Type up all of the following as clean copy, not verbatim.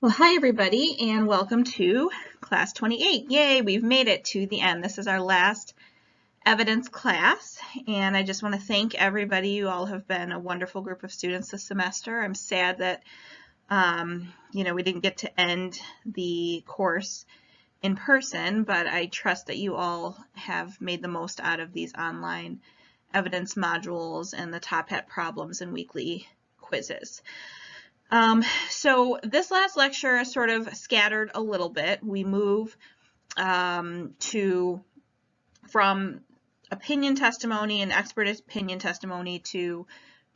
Well, hi everybody, and welcome to class 28. Yay, we've made it to the end. This is our last evidence class, and I just want to thank everybody. You all have been a wonderful group of students this semester. I'm sad that we didn't get to end the course in person, but I trust that you all have made the most out of these online evidence modules and the Top Hat problems and weekly quizzes. So this last lecture is sort of scattered a little bit. We move from opinion testimony and expert opinion testimony to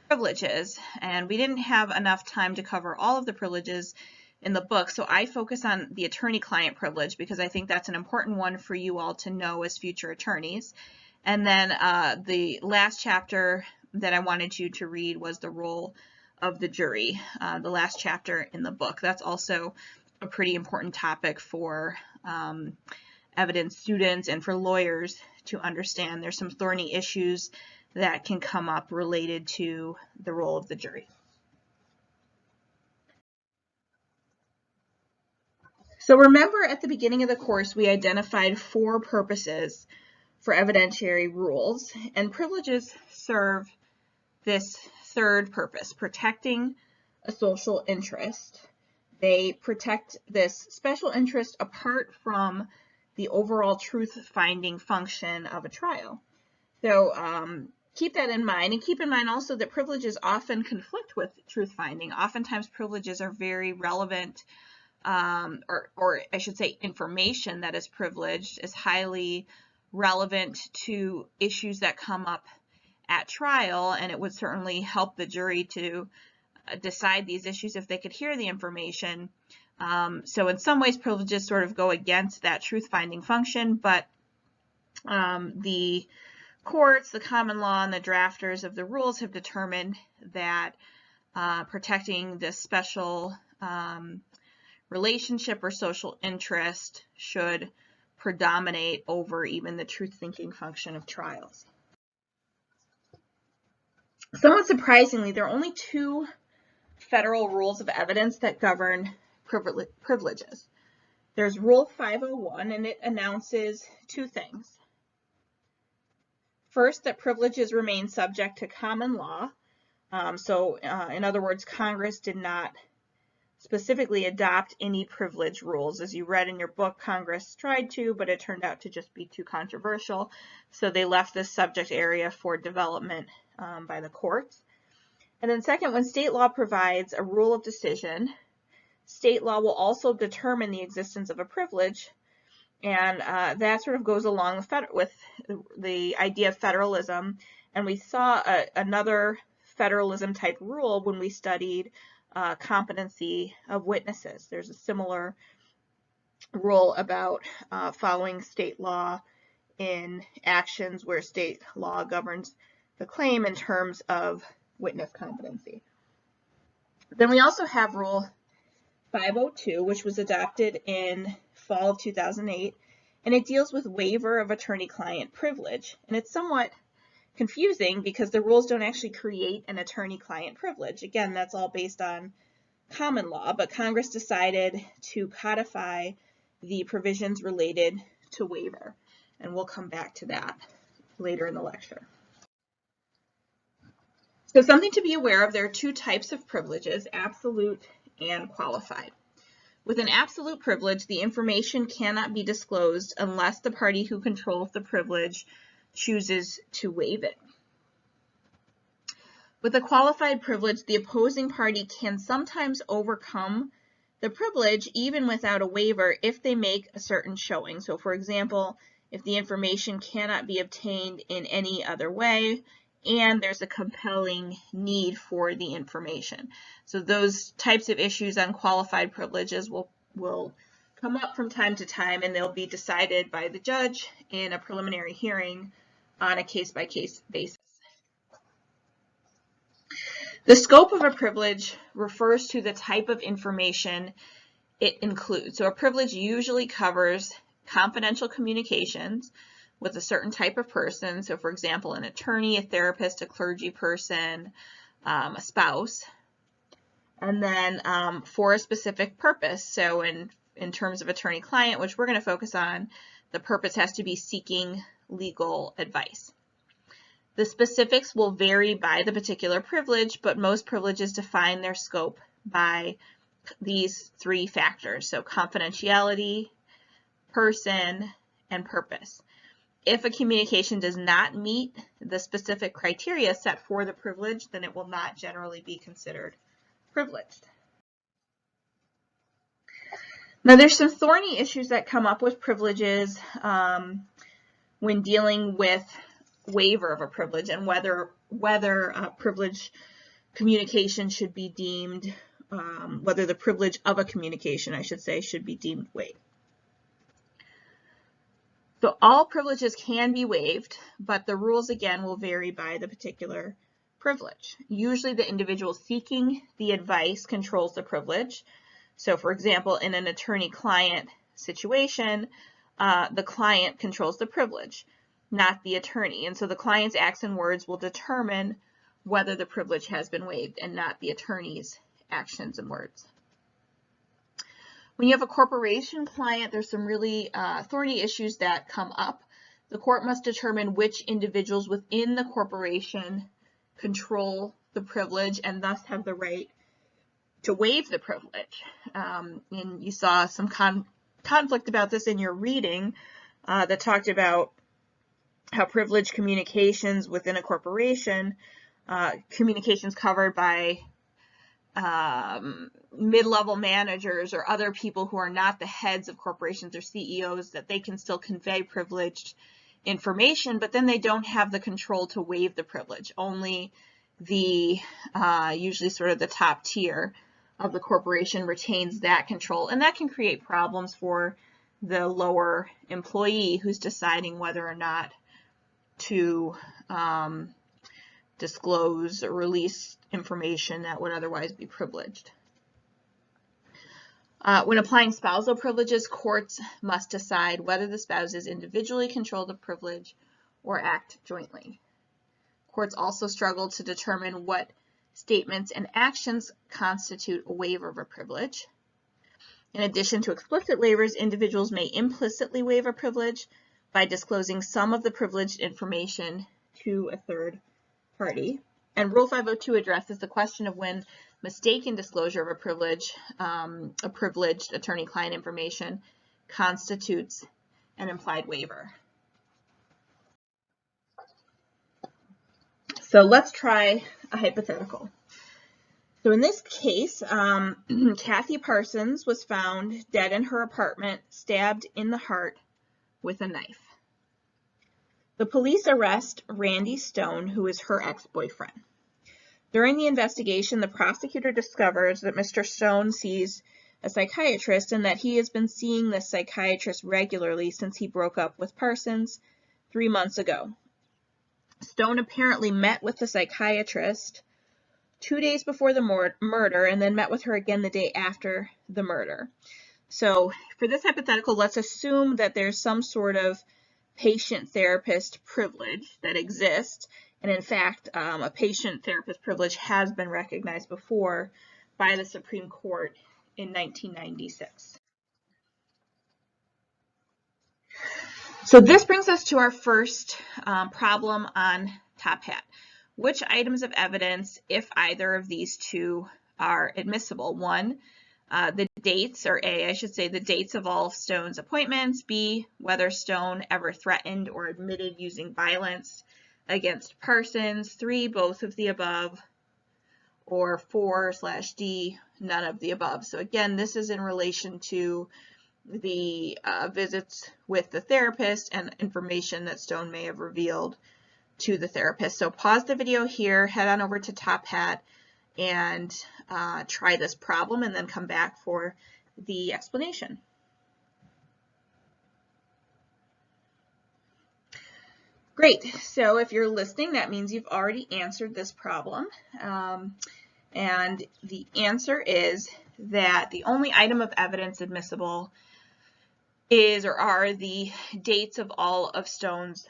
privileges, and we didn't have enough time to cover all of the privileges in the book, so I focus on the attorney-client privilege because I think that's an important one for you all to know as future attorneys. And then the last chapter that I wanted you to read was the role of the jury, the last chapter in the book. That's also a pretty important topic for evidence students and for lawyers to understand. There's some thorny issues that can come up related to the role of the jury. So remember, at the beginning of the course, we identified 4 purposes for evidentiary rules, and privileges serve this third purpose, protecting a social interest. They protect this special interest apart from the overall truth-finding function of a trial. So keep that in mind, and keep in mind also that privileges often conflict with truth-finding. Oftentimes privileges are very relevant, or I should say information that is privileged is highly relevant to issues that come up at trial, and it would certainly help the jury to decide these issues if they could hear the information. So in some ways privileges sort of go against that truth-finding function, but the courts, the common law, and the drafters of the rules have determined that protecting this special relationship or social interest should predominate over even the truth-thinking function of trials. Somewhat surprisingly, there are only 2 federal rules of evidence that govern privileges. There's Rule 501, and it announces 2 things. First, that privileges remain subject to common law. In other words, Congress did not specifically adopt any privilege rules. As you read in your book, Congress tried to, but it turned out to just be too controversial. So they left this subject area for development by the courts. And then second, when state law provides a rule of decision, state law will also determine the existence of a privilege, and that sort of goes along with the idea of federalism. And we saw another federalism type rule when we studied competency of witnesses. There's a similar rule about following state law in actions where state law governs the claim in terms of witness competency. Then we also have Rule 502, which was adopted in fall of 2008, and it deals with waiver of attorney-client privilege. And it's somewhat confusing because the rules don't actually create an attorney-client privilege. Again, that's all based on common law, but Congress decided to codify the provisions related to waiver, and we'll come back to that later in the lecture. So something to be aware of, there are 2 types of privileges, absolute and qualified. With an absolute privilege, the information cannot be disclosed unless the party who controls the privilege chooses to waive it. With a qualified privilege, the opposing party can sometimes overcome the privilege even without a waiver if they make a certain showing. So for example, if the information cannot be obtained in any other way, and there's a compelling need for the information. So those types of issues on qualified privileges will come up from time to time, and they'll be decided by the judge in a preliminary hearing on a case-by-case basis. The scope of a privilege refers to the type of information it includes. So a privilege usually covers confidential communications with a certain type of person. So for example, an attorney, a therapist, a clergy person, a spouse. and then for a specific purpose. So in terms of attorney-client, which we're going to focus on, the purpose has to be seeking legal advice. The specifics will vary by the particular privilege, but most privileges define their scope by these three factors. So confidentiality, person, and purpose. If a communication does not meet the specific criteria set for the privilege, then it will not generally be considered privileged. Now, there's some thorny issues that come up with privileges when dealing with waiver of a privilege and whether privilege communication should be deemed, whether the privilege of a communication, I should say, should be deemed waived. So all privileges can be waived, but the rules again will vary by the particular privilege. Usually the individual seeking the advice controls the privilege. So for example, in an attorney-client situation, the client controls the privilege, not the attorney. And so the client's acts and words will determine whether the privilege has been waived and not the attorney's actions and words. When you have a corporation client, there's some really thorny issues that come up. The court must determine which individuals within the corporation control the privilege and thus have the right to waive the privilege. And you saw some conflict about this in your reading that talked about how privileged communications within a corporation, communications covered by mid-level managers or other people who are not the heads of corporations or CEOs, that they can still convey privileged information, but then they don't have the control to waive the privilege. Only the usually sort of the top tier of the corporation retains that control, and that can create problems for the lower employee who's deciding whether or not to disclose or release information that would otherwise be privileged. When applying spousal privileges, courts must decide whether the spouses individually control the privilege or act jointly. Courts also struggle to determine what statements and actions constitute a waiver of a privilege. In addition to explicit waivers, individuals may implicitly waive a privilege by disclosing some of the privileged information to a third party. And Rule 502 addresses the question of when mistaken disclosure of a privileged attorney-client information constitutes an implied waiver. So let's try a hypothetical. So in this case, Kathy Parsons was found dead in her apartment, stabbed in the heart with a knife. The police arrest Randy Stone, who is her ex-boyfriend. During the investigation, the prosecutor discovers that Mr. Stone sees a psychiatrist and that he has been seeing this psychiatrist regularly since he broke up with Parsons 3 months ago. Stone apparently met with the psychiatrist 2 days before the murder and then met with her again the day after the murder. So for this hypothetical, let's assume that there's some sort of patient-therapist privilege that exists. And in fact, a patient-therapist privilege has been recognized before by the Supreme Court in 1996. So this brings us to our first problem on Top Hat. Which items of evidence, if either of these two, are admissible? One, the dates, or A, I should say, the dates of all of Stone's appointments. B, whether Stone ever threatened or admitted using violence against Parsons. 3, both of the above. Or 4/D, none of the above. So again, this is in relation to the visits with the therapist and information that Stone may have revealed to the therapist. So pause the video here, head on over to Top Hat, and try this problem, and then come back for the explanation. Great, so if you're listening, that means you've already answered this problem. And the answer is that the only item of evidence admissible is or are the dates of all of Stone's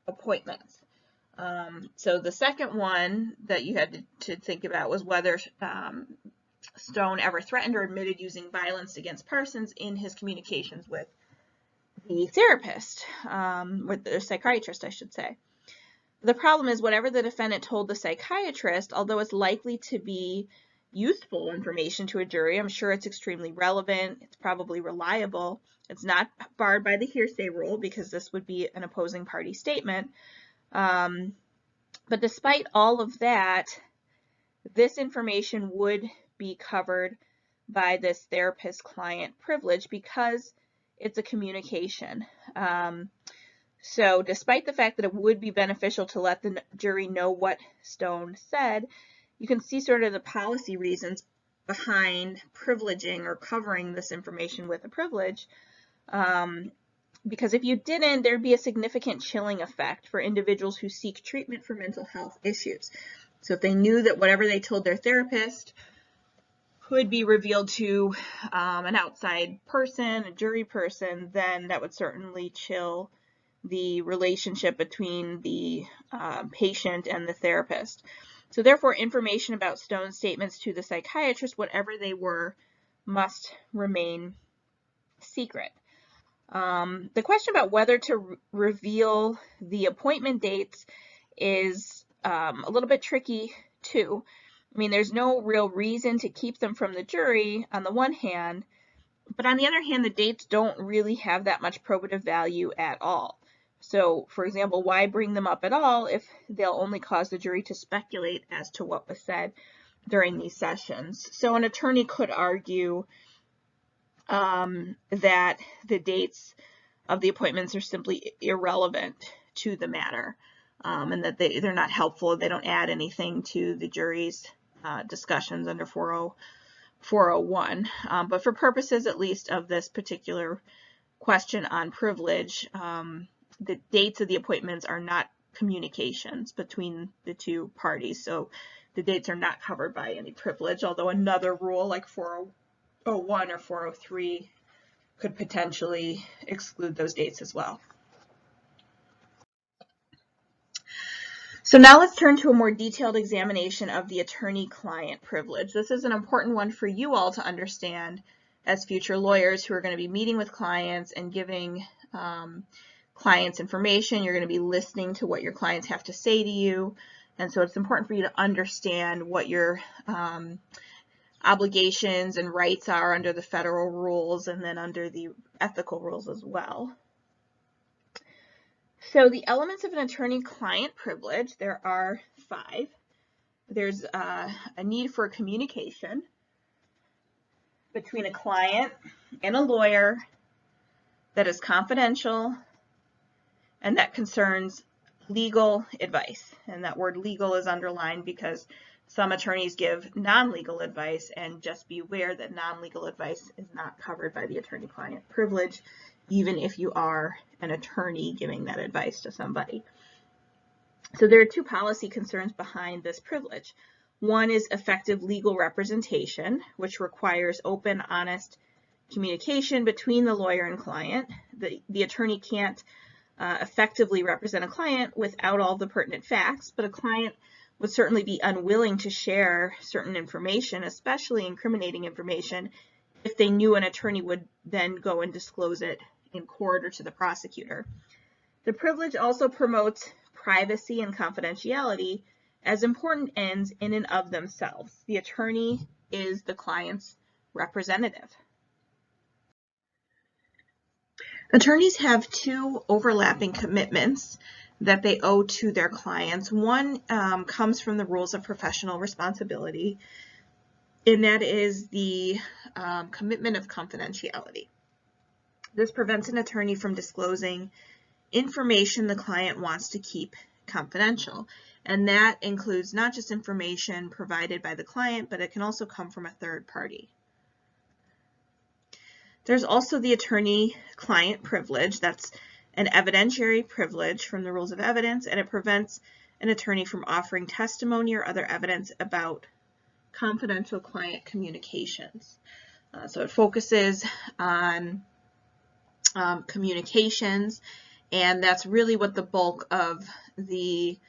appointments. So the second one that you had to think about was whether Stone ever threatened or admitted using violence against persons in his communications with the therapist, with the psychiatrist, I should say. The problem is whatever the defendant told the psychiatrist, although it's likely to be useful information to a jury, I'm sure it's extremely relevant, it's probably reliable, it's not barred by the hearsay rule because this would be an opposing party statement. But despite all of that, this information would be covered by this therapist-client privilege because it's a communication. So despite the fact that it would be beneficial to let the jury know what Stone said, you can see sort of the policy reasons behind privileging or covering this information with a privilege. Because if you didn't, there'd be a significant chilling effect for individuals who seek treatment for mental health issues. So if they knew that whatever they told their therapist could be revealed to an outside person, a jury person, then that would certainly chill the relationship between the patient and the therapist. So therefore, information about Stone's statements to the psychiatrist, whatever they were, must remain secret. The question about whether to reveal the appointment dates is a little bit tricky too. I mean, there's no real reason to keep them from the jury on the one hand, but on the other hand, the dates don't really have that much probative value at all. So, for example, why bring them up at all if they'll only cause the jury to speculate as to what was said during these sessions? So an attorney could argue that the dates of the appointments are simply irrelevant to the matter, and that they're not helpful, they don't add anything to the jury's discussions under 401. But for purposes, at least, of this particular question on privilege, the dates of the appointments are not communications between the two parties, so the dates are not covered by any privilege, although another rule like 401 or 403 could potentially exclude those dates as well. So now let's turn to a more detailed examination of the attorney-client privilege. This is an important one for you all to understand as future lawyers who are going to be meeting with clients and giving clients information. You're going to be listening to what your clients have to say to you, and so it's important for you to understand what your obligations and rights are under the federal rules and then under the ethical rules as well. So the elements of an attorney-client privilege, there are 5. There's a need for communication between a client and a lawyer that is confidential and that concerns legal advice. And that word legal is underlined because some attorneys give non-legal advice, and just be aware that non-legal advice is not covered by the attorney-client privilege, even if you are an attorney giving that advice to somebody. So there are 2 policy concerns behind this privilege. One is effective legal representation, which requires open, honest communication between the lawyer and client. The attorney can't effectively represent a client without all the pertinent facts, but a client would certainly be unwilling to share certain information, especially incriminating information, if they knew an attorney would then go and disclose it in court or to the prosecutor. The privilege also promotes privacy and confidentiality as important ends in and of themselves. The attorney is the client's representative. Attorneys have 2 overlapping commitments that they owe to their clients. One comes from the rules of professional responsibility, and that is the commitment of confidentiality. This prevents an attorney from disclosing information the client wants to keep confidential, and that includes not just information provided by the client, but it can also come from a third party. There's also the attorney-client privilege. That's an evidentiary privilege from the rules of evidence, and it prevents an attorney from offering testimony or other evidence about confidential client communications. So it focuses on communications, and that's really what the bulk of the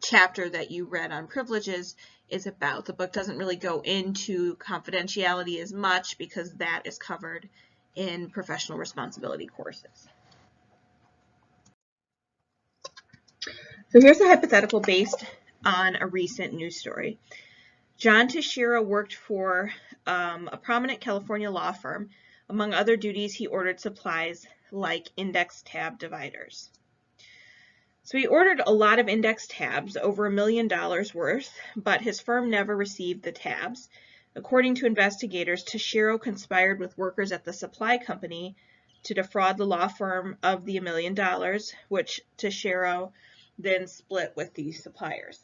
chapter that you read on privileges is about. The book doesn't really go into confidentiality as much because that is covered in professional responsibility courses. So here's a hypothetical based on a recent news story. John Tashiro worked for a prominent California law firm. Among other duties, he ordered supplies like index tab dividers. So he ordered a lot of index tabs, over $1 million worth, but his firm never received the tabs. According to investigators, Tashiro conspired with workers at the supply company to defraud the law firm of the $1 million, which Tashiro then split with these suppliers.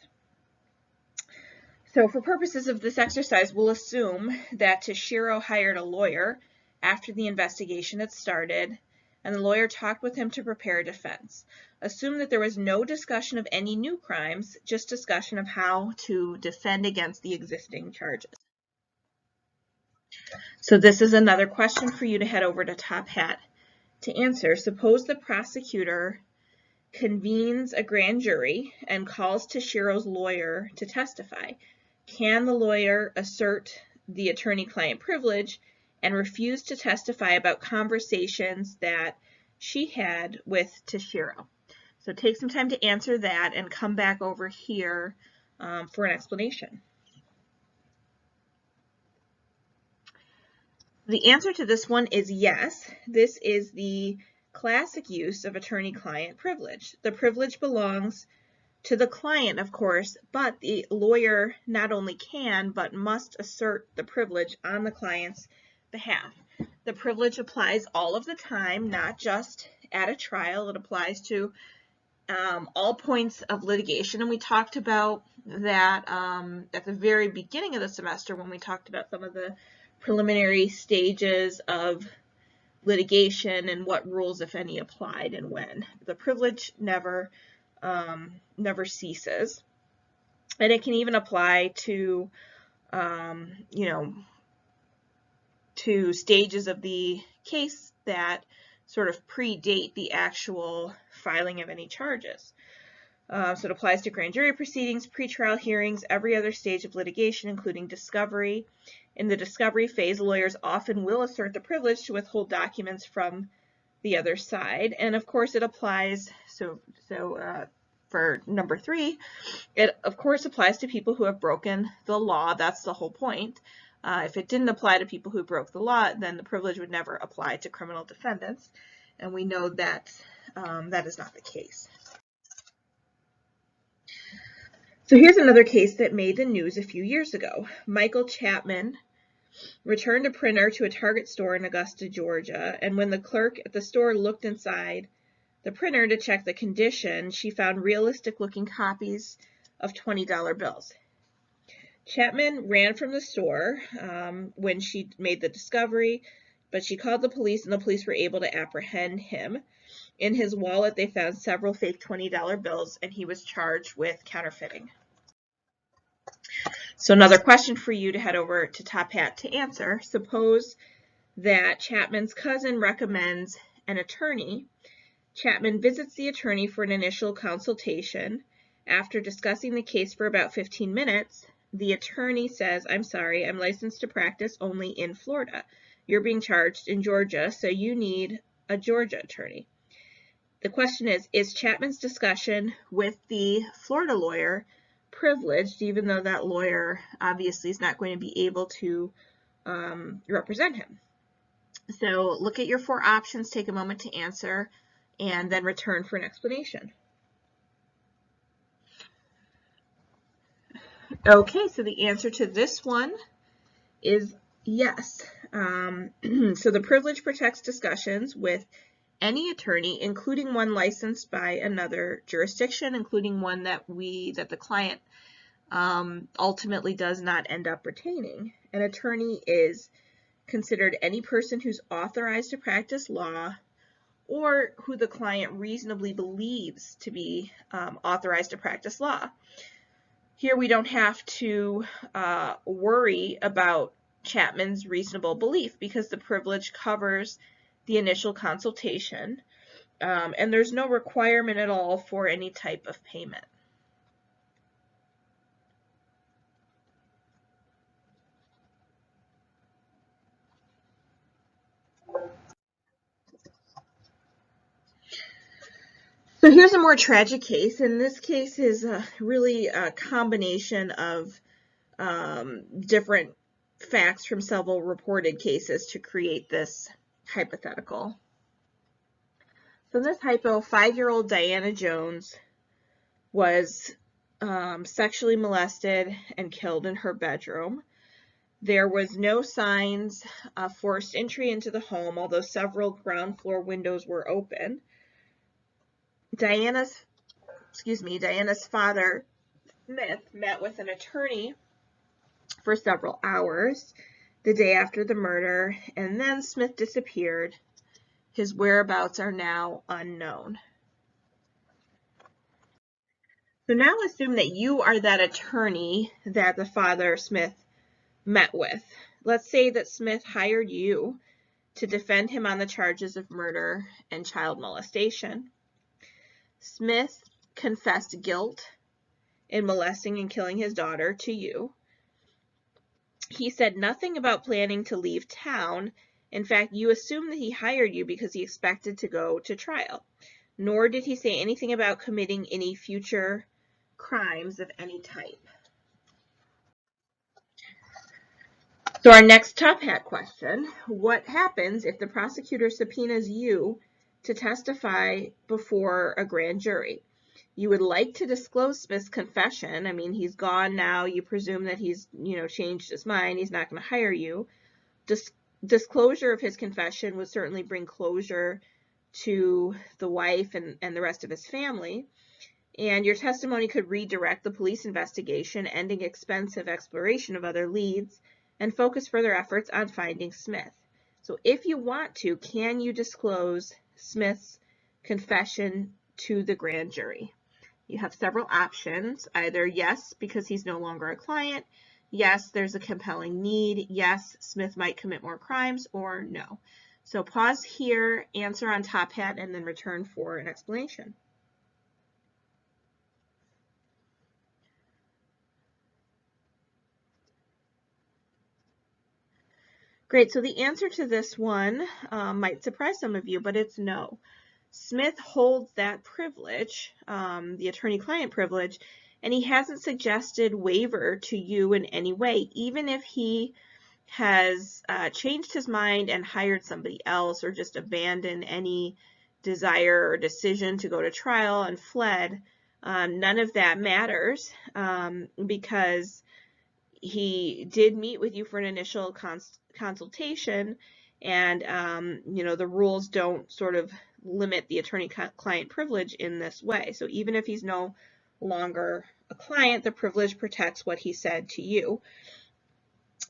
So for purposes of this exercise, we'll assume that Tashiro hired a lawyer after the investigation had started, and the lawyer talked with him to prepare a defense. Assume that there was no discussion of any new crimes, just discussion of how to defend against the existing charges. So this is another question for you to head over to Top Hat to answer. Suppose the prosecutor convenes a grand jury and calls Tashiro's lawyer to testify. Can the lawyer assert the attorney-client privilege and refuse to testify about conversations that she had with Tashiro? So take some time to answer that and come back over here for an explanation. The answer to this one is yes. This is the classic use of attorney-client privilege. The privilege belongs to the client, of course, but the lawyer not only can, but must assert the privilege on the client's behalf. The privilege applies all of the time, not just at a trial. It applies to all points of litigation, and we talked about that at the very beginning of the semester when we talked about some of the preliminary stages of litigation and what rules, if any, applied and when. The privilege never ceases, and it can even apply to to stages of the case that sort of predate the actual filing of any charges. So it applies to grand jury proceedings, pretrial hearings, every other stage of litigation, including discovery. In the discovery phase, lawyers often will assert the privilege to withhold documents from the other side. And of course it applies, for number 3, it of course applies to people who have broken the law. That's the whole point. If it didn't apply to people who broke the law, then the privilege would never apply to criminal defendants. And we know that that is not the case. So here's another case that made the news a few years ago. Michael Chapman returned a printer to a Target store in Augusta, Georgia, and when the clerk at the store looked inside the printer to check the condition, she found realistic-looking copies of $20 bills. Chapman ran from the store when she made the discovery, but she called the police, and the police were able to apprehend him. In his wallet, they found several fake $20 bills, and he was charged with counterfeiting. So another question for you to head over to Top Hat to answer. Suppose that Chapman's cousin recommends an attorney. Chapman visits the attorney for an initial consultation. After discussing the case for about 15 minutes, the attorney says, "I'm sorry, I'm licensed to practice only in Florida. You're being charged in Georgia, so you need a Georgia attorney." The question is Chapman's discussion with the Florida lawyer privileged, even though that lawyer obviously is not going to be able to represent him? So look at your 4 options, take a moment to answer, and then return for an explanation. Okay, so the answer to this one is yes. So the privilege protects discussions with any attorney, including one licensed by another jurisdiction, including one that the client ultimately does not end up retaining. An attorney is considered any person who's authorized to practice law or who the client reasonably believes to be authorized to practice law. Here we don't have to worry about Chapman's reasonable belief because the privilege covers the initial consultation, and there's no requirement at all for any type of payment. So here's a more tragic case, and this case is really a combination of different facts from several reported cases to create this hypothetical. So in this hypo, 5-year-old Diana Jones was sexually molested and killed in her bedroom. There was no signs of forced entry into the home, although several ground floor windows were open. Diana's father, Smith, met with an attorney for several hours the day after the murder, and then Smith disappeared. His whereabouts are now unknown. So now assume that you are that attorney that the father, Smith, met with. Let's say that Smith hired you to defend him on the charges of murder and child molestation. Smith confessed guilt in molesting and killing his daughter to you. He said nothing about planning to leave town. In fact, you assume that he hired you because he expected to go to trial. Nor did he say anything about committing any future crimes of any type. So our next top hat question, what happens if the prosecutor subpoenas you to testify before a grand jury? You would like to disclose Smith's confession. I mean, he's gone now. You presume that he's, changed his mind. He's not going to hire you. Disclosure of his confession would certainly bring closure to the wife and the rest of his family. And your testimony could redirect the police investigation, ending expensive exploration of other leads, and focus further efforts on finding Smith. So if you want to, can you disclose Smith's confession to the grand jury? You have several options, either yes, because he's no longer a client, yes, there's a compelling need, yes, Smith might commit more crimes, or no. So pause here, answer on top hat, and then return for an explanation. Great, so the answer to this one might surprise some of you, but it's no. Smith holds that privilege, the attorney-client privilege, and he hasn't suggested waiver to you in any way, even if he has changed his mind and hired somebody else or just abandoned any desire or decision to go to trial and fled. None of that matters because he did meet with you for an initial consultation, and the rules don't sort of limit the attorney-client privilege in this way. So even if he's no longer a client, the privilege protects what he said to you.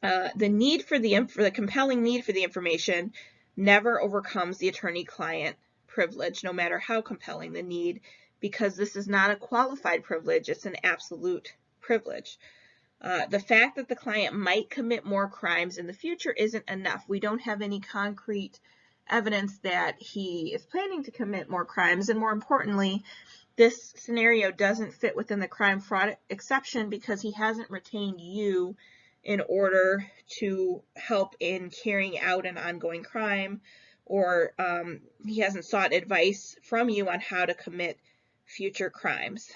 The need for the compelling need for the information never overcomes the attorney-client privilege, no matter how compelling the need, because this is not a qualified privilege, it's an absolute privilege. The fact that the client might commit more crimes in the future isn't enough. We don't have any concrete evidence that he is planning to commit more crimes, and more importantly, this scenario doesn't fit within the crime fraud exception because he hasn't retained you in order to help in carrying out an ongoing crime, or he hasn't sought advice from you on how to commit future crimes.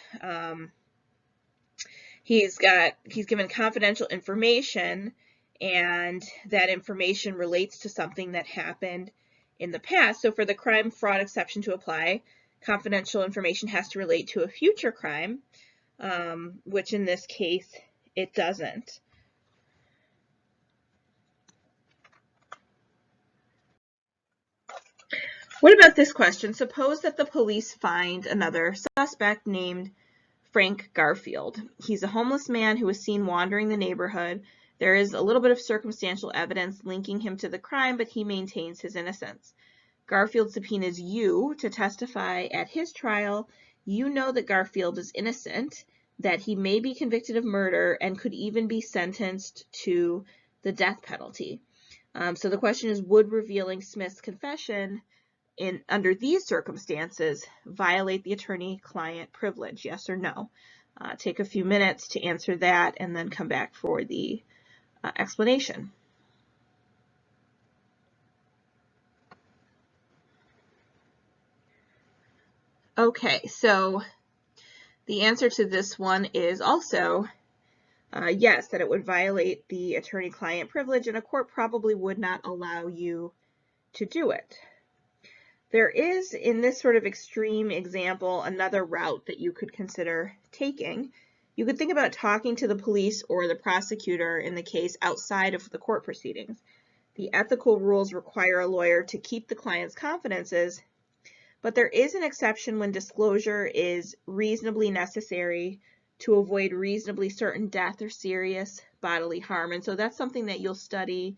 He's given confidential information, and that information relates to something that happened in the past. So for the crime fraud exception to apply, confidential information has to relate to a future crime, which in this case it doesn't. What about this question? Suppose that the police find another suspect named Frank Garfield. He's a homeless man who was seen wandering the neighborhood. There is a little bit of circumstantial evidence linking him to the crime, but he maintains his innocence. Garfield subpoenas you to testify at his trial. You know that Garfield is innocent, that he may be convicted of murder and could even be sentenced to the death penalty. So the question is, would revealing Smith's confession under these circumstances violate the attorney-client privilege, yes or no? Take a few minutes to answer that and then come back for the explanation. Okay, so the answer to this one is also yes, that it would violate the attorney-client privilege, and a court probably would not allow you to do it. There is, in this sort of extreme example, another route that you could consider taking. You could think about talking to the police or the prosecutor in the case outside of the court proceedings. The ethical rules require a lawyer to keep the client's confidences, but there is an exception when disclosure is reasonably necessary to avoid reasonably certain death or serious bodily harm. And so that's something that you'll study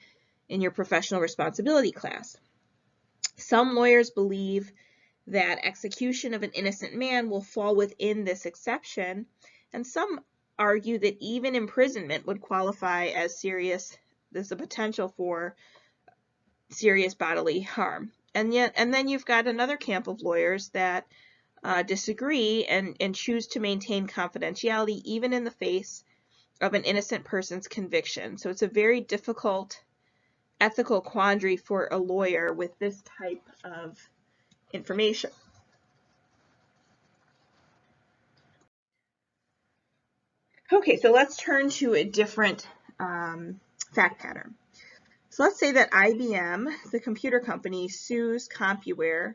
in your professional responsibility class. Some lawyers believe that execution of an innocent man will fall within this exception, and some argue that even imprisonment would qualify as serious. There's a potential for serious bodily harm. And then you've got another camp of lawyers that disagree and choose to maintain confidentiality even in the face of an innocent person's conviction. So it's a very difficult ethical quandary for a lawyer with this type of information. Okay, so let's turn to a different fact pattern. So let's say that IBM, the computer company, sues CompuWare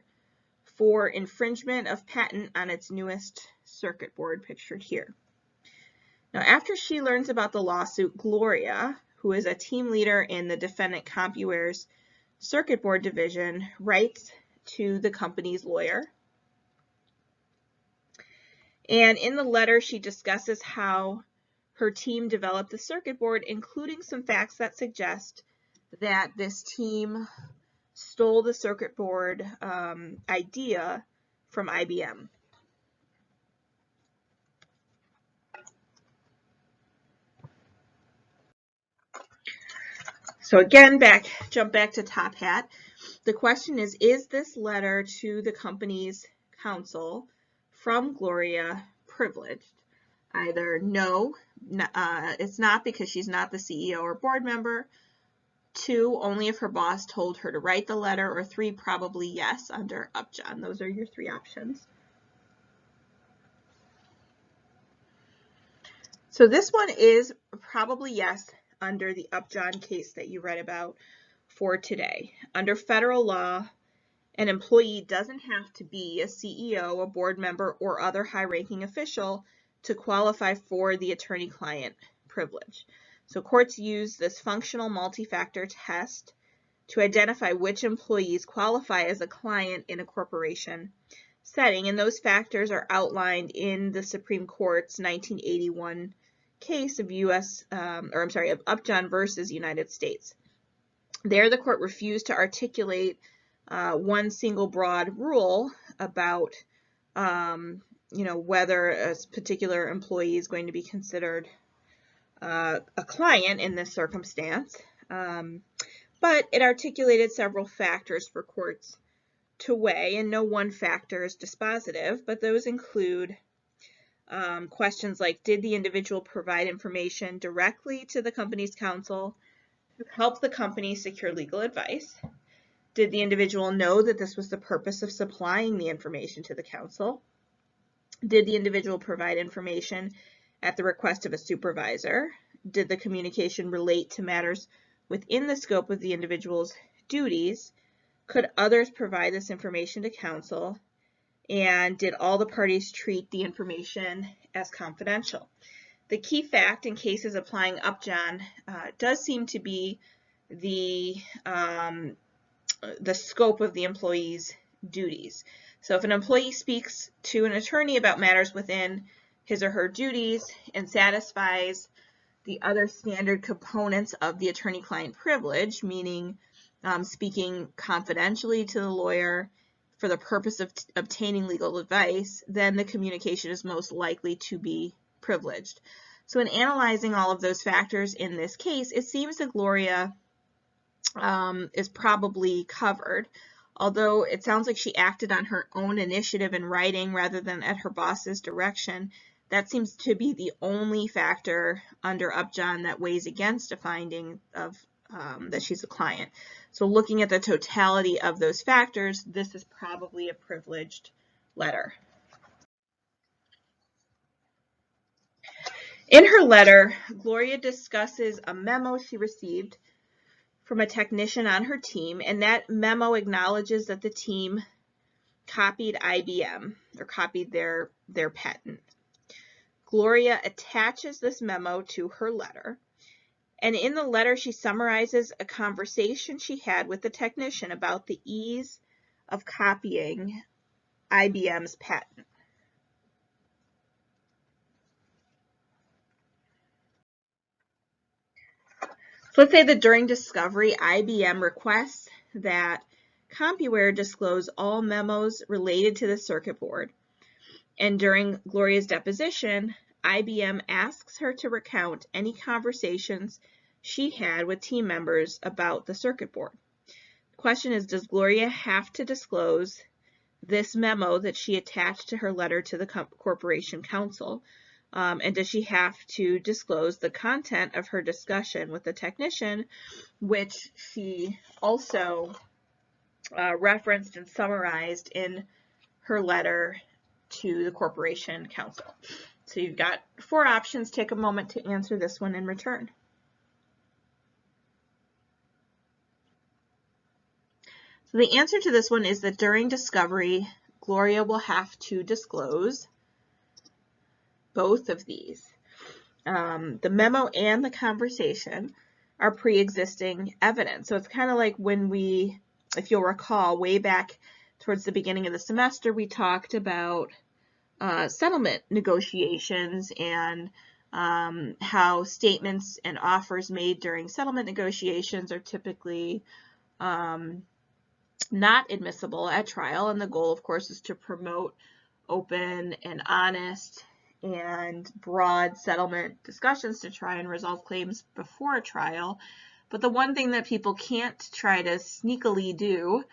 for infringement of patent on its newest circuit board pictured here. Now, after she learns about the lawsuit, Gloria, who is a team leader in the defendant CompuWare's circuit board division, writes to the company's lawyer. And in the letter, she discusses how her team developed the circuit board, including some facts that suggest that this team stole the circuit board idea from IBM. So again, jump back to Top Hat. The question is this letter to the company's counsel from Gloria privileged? Either no, it's not because she's not the CEO or board member. 2, only if her boss told her to write the letter. Or 3, probably yes under Upjohn. Those are your 3 options. So this one is probably yes under the Upjohn case that you read about for today. Under federal law, an employee doesn't have to be a CEO, a board member, or other high-ranking official to qualify for the attorney-client privilege. So courts use this functional multi-factor test to identify which employees qualify as a client in a corporation setting, and those factors are outlined in the Supreme Court's 1981 case of Upjohn versus United States. There, the court refused to articulate one single broad rule about whether a particular employee is going to be considered a client in this circumstance, but it articulated several factors for courts to weigh, and no one factor is dispositive, but those include questions like, did the individual provide information directly to the company's counsel to help the company secure legal advice? Did the individual know that this was the purpose of supplying the information to the counsel? Did the individual provide information at the request of a supervisor? Did the communication relate to matters within the scope of the individual's duties? Could others provide this information to counsel? And did all the parties treat the information as confidential? The key fact in cases applying Upjohn does seem to be the scope of the employee's duties. So if an employee speaks to an attorney about matters within his or her duties and satisfies the other standard components of the attorney-client privilege, meaning speaking confidentially to the lawyer for the purpose of obtaining legal advice, then the communication is most likely to be privileged. So in analyzing all of those factors in this case, it seems that Gloria is probably covered, although it sounds like she acted on her own initiative in writing rather than at her boss's direction. That seems to be the only factor under Upjohn that weighs against a finding of that she's a client. So looking at the totality of those factors, this is probably a privileged letter. In her letter, Gloria discusses a memo she received from a technician on her team, and that memo acknowledges that the team copied IBM or copied their patent. Gloria attaches this memo to her letter, and in the letter she summarizes a conversation she had with the technician about the ease of copying IBM's patent. So let's say that during discovery, IBM requests that CompuWare disclose all memos related to the circuit board. And during Gloria's deposition, IBM asks her to recount any conversations she had with team members about the circuit board. The question is, does Gloria have to disclose this memo that she attached to her letter to the corporation counsel? And does she have to disclose the content of her discussion with the technician, which she also referenced and summarized in her letter to the corporation counsel? So you've got 4 options. Take a moment to answer this one in return. So the answer to this one is that during discovery, Gloria will have to disclose both of these. The memo and the conversation are pre-existing evidence. So it's kind of like when we, if you'll recall, way back towards the beginning of the semester, we talked about settlement negotiations and how statements and offers made during settlement negotiations are typically not admissible at trial, and the goal, of course, is to promote open and honest and broad settlement discussions to try and resolve claims before a trial. But the one thing that people can't try to sneakily do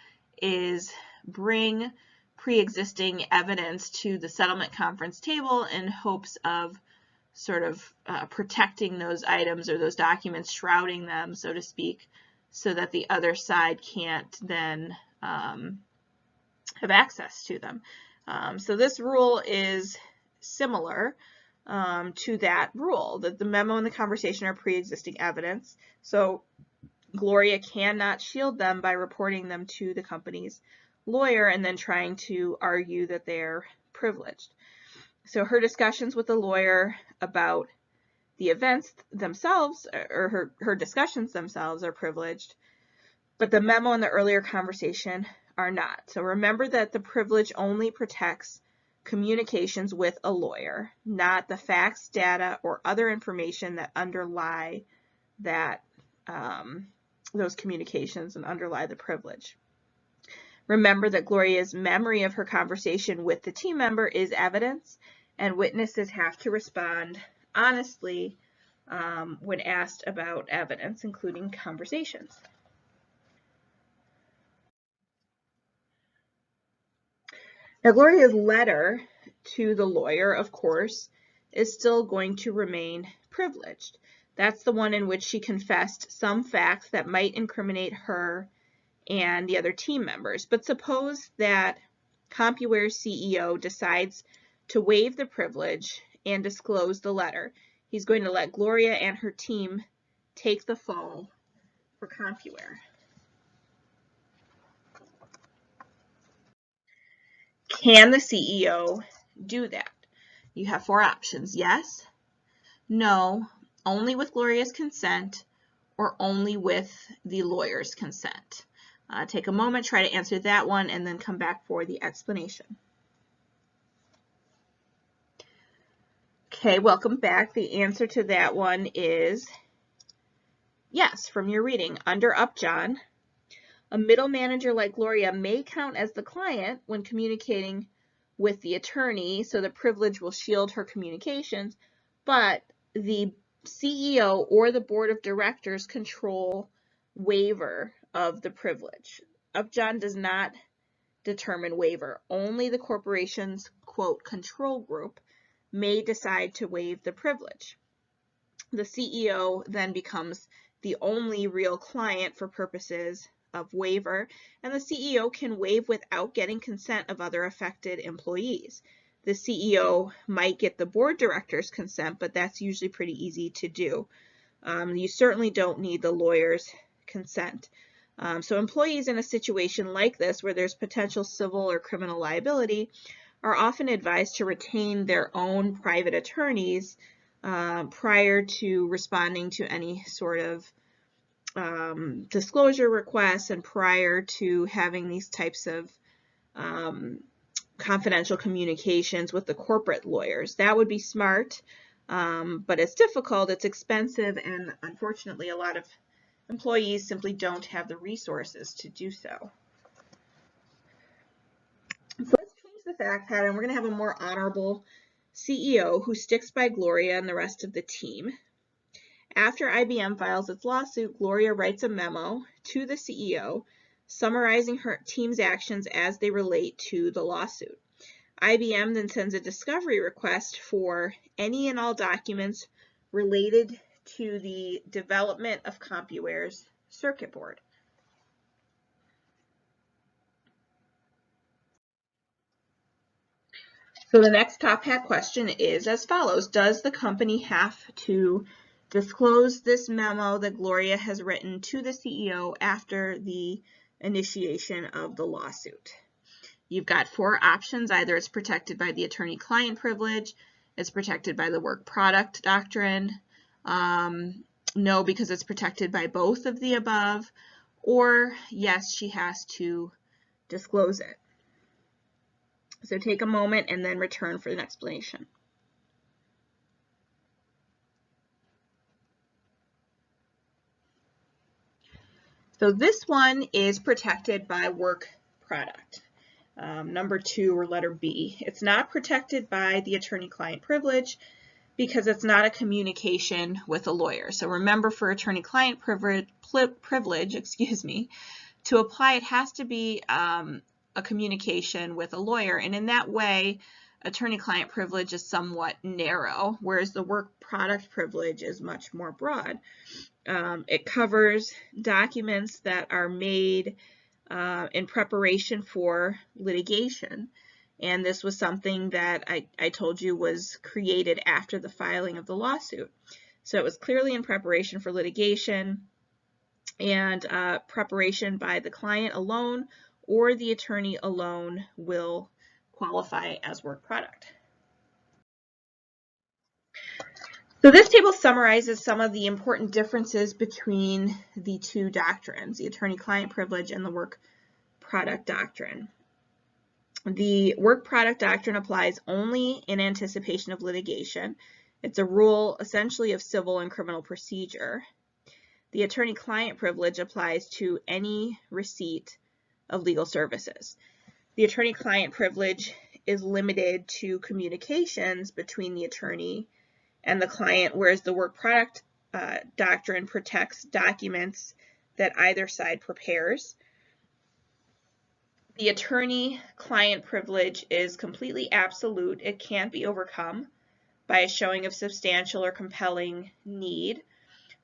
is bring pre-existing evidence to the settlement conference table in hopes of sort of protecting those items or those documents, shrouding them, so to speak, so that the other side can't then have access to them. So this rule is similar to that rule, that the memo and the conversation are pre-existing evidence. So Gloria cannot shield them by reporting them to the company's lawyer and then trying to argue that they're privileged. So her discussions with the lawyer about the events themselves, or her discussions themselves, are privileged, but the memo and the earlier conversation are not. So remember that the privilege only protects communications with a lawyer, not the facts, data, or other information that underlie that those communications and underlie the privilege. Remember that Gloria's memory of her conversation with the team member is evidence, and witnesses have to respond honestly when asked about evidence, including conversations. Now, Gloria's letter to the lawyer, of course, is still going to remain privileged. That's the one in which she confessed some facts that might incriminate her and the other team members. But suppose that CompuWare's CEO decides to waive the privilege and disclose the letter. He's going to let Gloria and her team take the fall for CompuWare. Can the CEO do that? You have 4 options: yes, no, only with Gloria's consent, or only with the lawyer's consent. Take a moment, try to answer that one, and then come back for the explanation. Okay, welcome back. The answer to that one is yes, from your reading. Under Upjohn, a middle manager like Gloria may count as the client when communicating with the attorney, so the privilege will shield her communications, but the CEO or the board of directors control waiver of the privilege. Upjohn does not determine waiver. Only the corporation's, quote, control group may decide to waive the privilege. The CEO then becomes the only real client for purposes of waiver, and the CEO can waive without getting consent of other affected employees. the CEO might get the board director's consent, but that's usually pretty easy to do. You certainly don't need the lawyer's consent. So employees in a situation like this, where there's potential civil or criminal liability, are often advised to retain their own private attorneys prior to responding to any sort of disclosure requests and prior to having these types of confidential communications with the corporate lawyers. That would be smart, but it's difficult, it's expensive, and unfortunately a lot of employees simply don't have the resources to do so. So let's change the fact pattern. We're going to have a more honorable CEO who sticks by Gloria and the rest of the team. After IBM files its lawsuit, Gloria writes a memo to the CEO summarizing her team's actions as they relate to the lawsuit. IBM then sends a discovery request for any and all documents related to the development of CompuWare's circuit board. So the next top hat question is as follows. Does the company have to disclose this memo that Gloria has written to the CEO after the initiation of the lawsuit? You've got four options. Either it's protected by the attorney-client privilege, it's protected by the work product doctrine, no, because it's protected by both of the above, or yes, she has to disclose it. So take a moment and then return for an explanation. So this one is protected by work product. Number 2, or letter B. It's not protected by the attorney-client privilege because it's not a communication with a lawyer. So remember, for attorney-client privilege, to apply, it has to be a communication with a lawyer, and in that way, attorney-client privilege is somewhat narrow, whereas the work product privilege is much more broad. It covers documents that are made in preparation for litigation, and this was something that I told you was created after the filing of the lawsuit. So it was clearly in preparation for litigation, and preparation by the client alone or the attorney alone will qualify as work product. So this table summarizes some of the important differences between the two doctrines, the attorney-client privilege and the work product doctrine. The work product doctrine applies only in anticipation of litigation. It's a rule essentially of civil and criminal procedure. The attorney-client privilege applies to any receipt of legal services. The attorney-client privilege is limited to communications between the attorney and the client, whereas the work product doctrine protects documents that either side prepares. The attorney-client privilege is completely absolute. It can't be overcome by a showing of substantial or compelling need.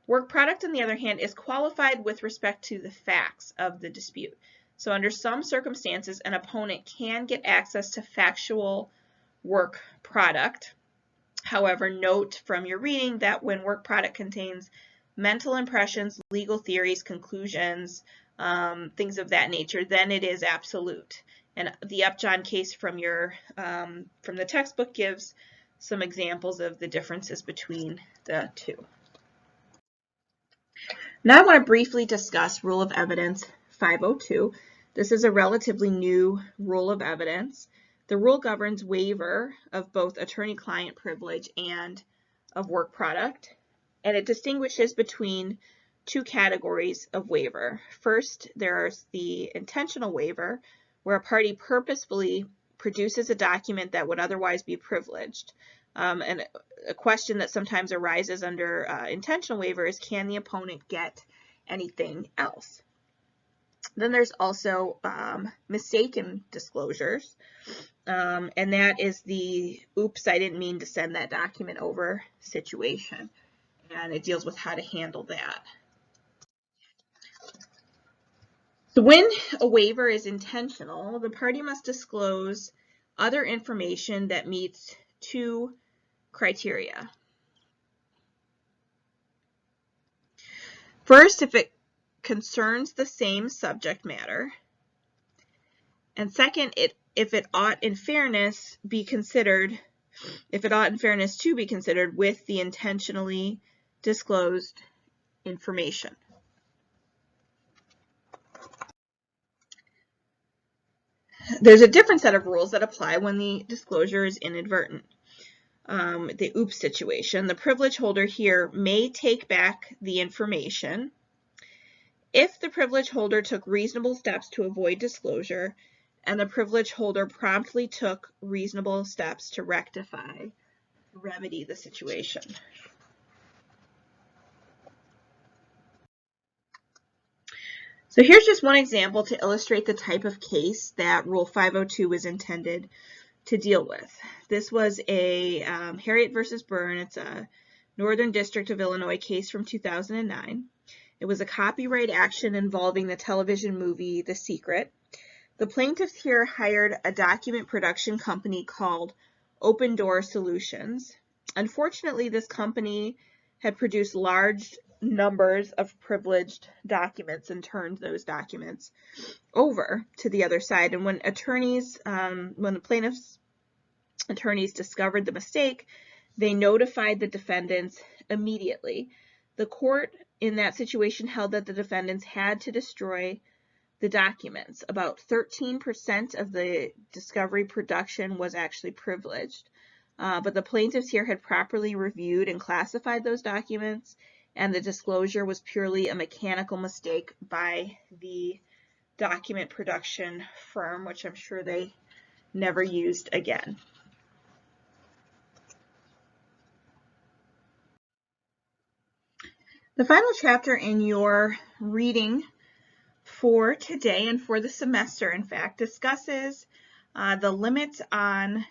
Work product, on the other hand, is qualified with respect to the facts of the dispute. So under some circumstances, an opponent can get access to factual work product. However, note from your reading that when work product contains mental impressions, legal theories, conclusions, things of that nature, then it is absolute. And the Upjohn case from the textbook gives some examples of the differences between the two. Now I want to briefly discuss Rule of Evidence 502. This is a relatively new rule of evidence. The rule governs waiver of both attorney-client privilege and of work product, and it distinguishes between two categories of waiver. First, there's the intentional waiver, where a party purposefully produces a document that would otherwise be privileged. And a question that sometimes arises under intentional waiver is, can the opponent get anything else? Then there's also mistaken disclosures, and that is the oops, I didn't mean to send that document over situation, and it deals with how to handle that. So when a waiver is intentional, the party must disclose other information that meets two criteria. First, if it concerns the same subject matter. And second, if it ought in fairness to be considered with the intentionally disclosed information. There's a different set of rules that apply when the disclosure is inadvertent. The oops situation. The privilege holder here may take back the information if the privilege holder took reasonable steps to avoid disclosure and the privilege holder promptly took reasonable steps to remedy the situation. So here's just one example to illustrate the type of case that Rule 502 is intended to deal with. This was a Harriet versus Byrne. It's a Northern District of Illinois case from 2009. It was a copyright action involving the television movie The Secret. The plaintiffs here hired a document production company called Open Door Solutions. Unfortunately, this company had produced large numbers of privileged documents and turned those documents over to the other side. And when the plaintiffs' attorneys discovered the mistake, they notified the defendants immediately. The court in that situation held that the defendants had to destroy the documents. About 13% of the discovery production was actually privileged, but the plaintiffs here had properly reviewed and classified those documents, and the disclosure was purely a mechanical mistake by the document production firm, which I'm sure they never used again. The final chapter in your reading for today and for the semester, in fact, discusses the limits on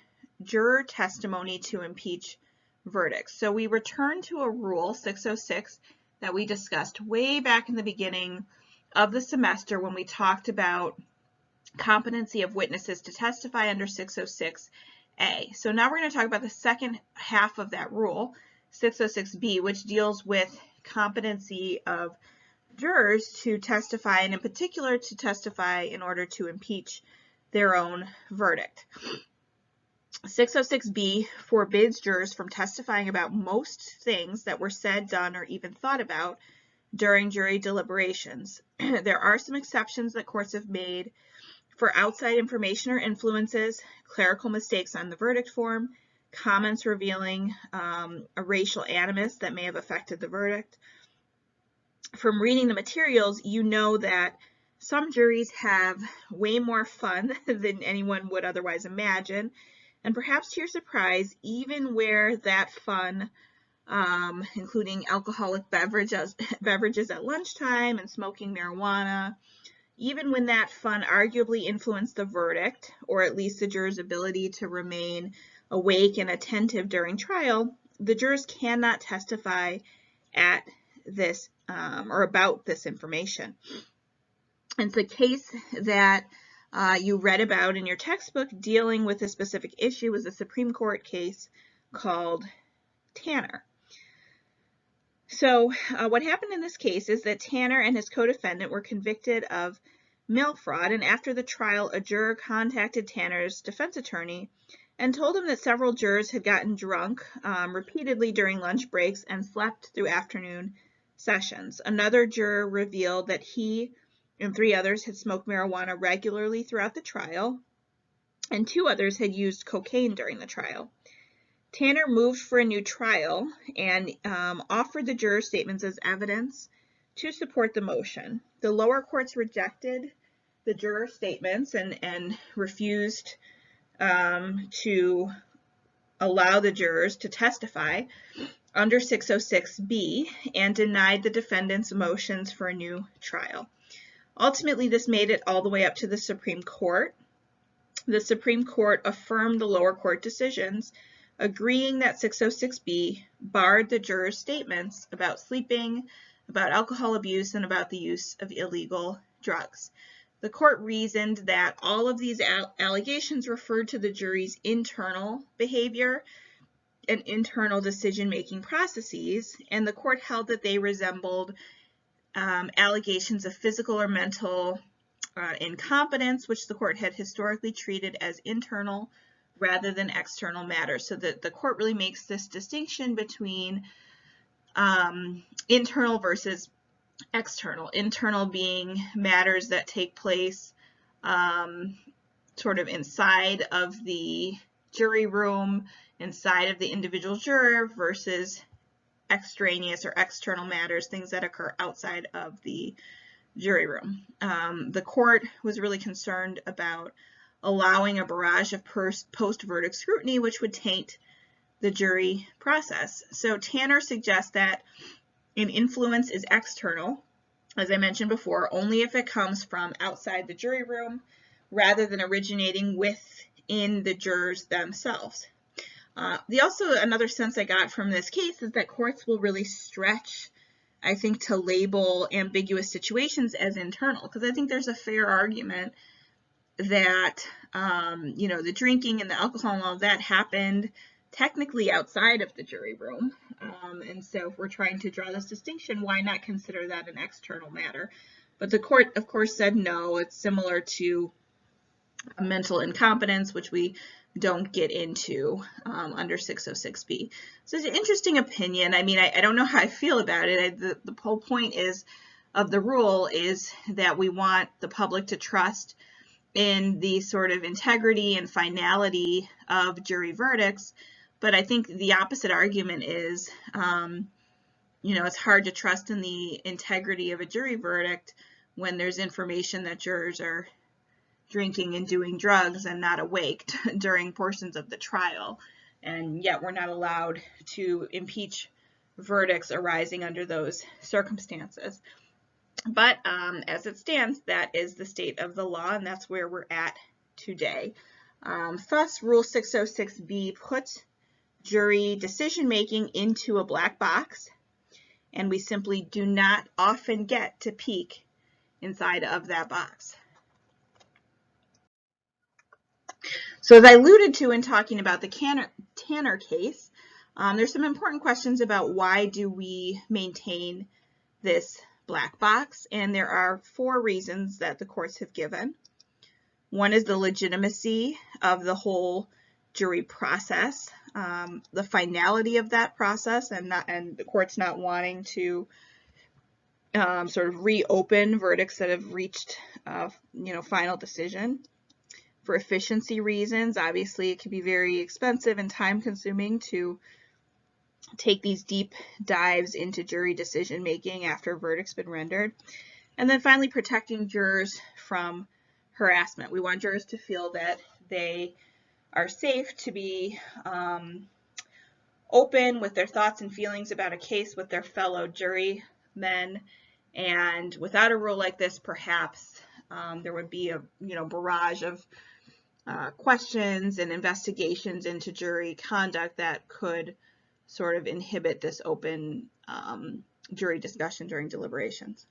juror testimony to impeach verdicts. So we return to a rule, 606, that we discussed way back in the beginning of the semester when we talked about competency of witnesses to testify under 606A. So now we're going to talk about the second half of that rule, 606B, which deals with competency of jurors to testify, and in particular to testify in order to impeach their own verdict. 606B forbids jurors from testifying about most things that were said, done, or even thought about during jury deliberations. There are some exceptions that courts have made for outside information or influences, clerical mistakes on the verdict form, comments revealing a racial animus that may have affected the verdict. From reading the materials, you know that some juries have way more fun than anyone would otherwise imagine, and perhaps to your surprise, even where that fun, including alcoholic beverages at lunchtime and smoking marijuana, even when that fun arguably influenced the verdict, or at least the juror's ability to remain awake and attentive during trial, the jurors cannot testify at this or about this information. It's a case that you read about in your textbook dealing with a specific issue was a Supreme Court case called Tanner. So what happened in this case is that Tanner and his co-defendant were convicted of mail fraud, and after the trial, a juror contacted Tanner's defense attorney and told him that several jurors had gotten drunk repeatedly during lunch breaks and slept through afternoon sessions. Another juror revealed that he and 3 others had smoked marijuana regularly throughout the trial, and 2 others had used cocaine during the trial. Tanner moved for a new trial and offered the juror statements as evidence to support the motion. The lower courts rejected the juror statements and refused to allow the jurors to testify under 606B and denied the defendant's motions for a new trial. Ultimately, this made it all the way up to the Supreme Court. The Supreme Court affirmed the lower court decisions, agreeing that 606B barred the jurors' statements about sleeping, about alcohol abuse, and about the use of illegal drugs. the court reasoned that all of these allegations referred to the jury's internal behavior and internal decision-making processes, and the court held that they resembled allegations of physical or mental incompetence, which the court had historically treated as internal rather than external matters. So that the court really makes this distinction between internal versus external. Internal being matters that take place sort of inside of the jury room, inside of the individual juror, versus extraneous or external matters, things that occur outside of the jury room. The court was really concerned about allowing a barrage of post-verdict scrutiny, which would taint the jury process. So Tanner suggests that an influence is external, as I mentioned before, only if it comes from outside the jury room rather than originating within the jurors themselves. Another sense I got from this case is that courts will really stretch, I think, to label ambiguous situations as internal, because I think there's a fair argument that, the drinking and the alcohol and all of that happened technically outside of the jury room. And so if we're trying to draw this distinction, why not consider that an external matter? But the court, of course, said no. It's similar to mental incompetence, which we don't get into under 606B. So it's an interesting opinion. I mean, I don't know how I feel about it. The whole point of the rule is that we want the public to trust in the sort of integrity and finality of jury verdicts. But I think the opposite argument is, it's hard to trust in the integrity of a jury verdict when there's information that jurors are drinking and doing drugs and not awake during portions of the trial. And yet we're not allowed to impeach verdicts arising under those circumstances. But as it stands, that is the state of the law, and that's where we're at today. Thus, Rule 606B puts jury decision-making into a black box, and we simply do not often get to peek inside of that box. So as I alluded to in talking about the Tanner case, there's some important questions about why do we maintain this black box, and there are 4 reasons that the courts have given. One is the legitimacy of the whole jury process, the finality of that process, and the courts not wanting to sort of reopen verdicts that have reached final decision. For efficiency reasons, obviously it can be very expensive and time consuming to take these deep dives into jury decision making after a verdict's been rendered. And then finally, protecting jurors from harassment. We want jurors to feel that they are safe to be open with their thoughts and feelings about a case with their fellow jurymen. And without a rule like this, perhaps there would be a barrage of questions and investigations into jury conduct that could sort of inhibit this open jury discussion during deliberations.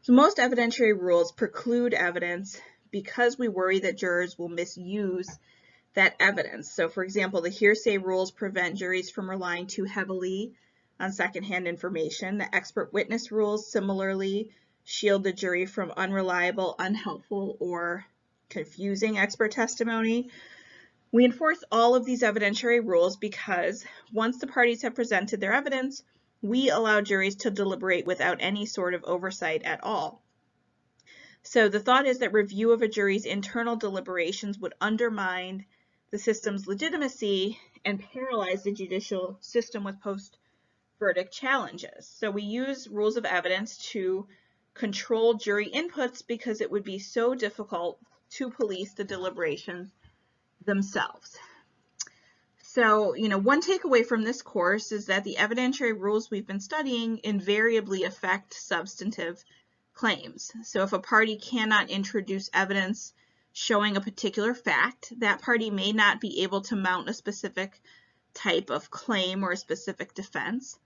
So most evidentiary rules preclude evidence because we worry that jurors will misuse that evidence. So for example, the hearsay rules prevent juries from relying too heavily on secondhand information. The expert witness rules similarly shield the jury from unreliable, unhelpful, or confusing expert testimony. We enforce all of these evidentiary rules because once the parties have presented their evidence, we allow juries to deliberate without any sort of oversight at all. So the thought is that review of a jury's internal deliberations would undermine the system's legitimacy and paralyze the judicial system with post-verdict challenges. So we use rules of evidence to control jury inputs because it would be so difficult to police the deliberations themselves. So, one takeaway from this course is that the evidentiary rules we've been studying invariably affect substantive claims. So if a party cannot introduce evidence showing a particular fact, that party may not be able to mount a specific type of claim or a specific defense.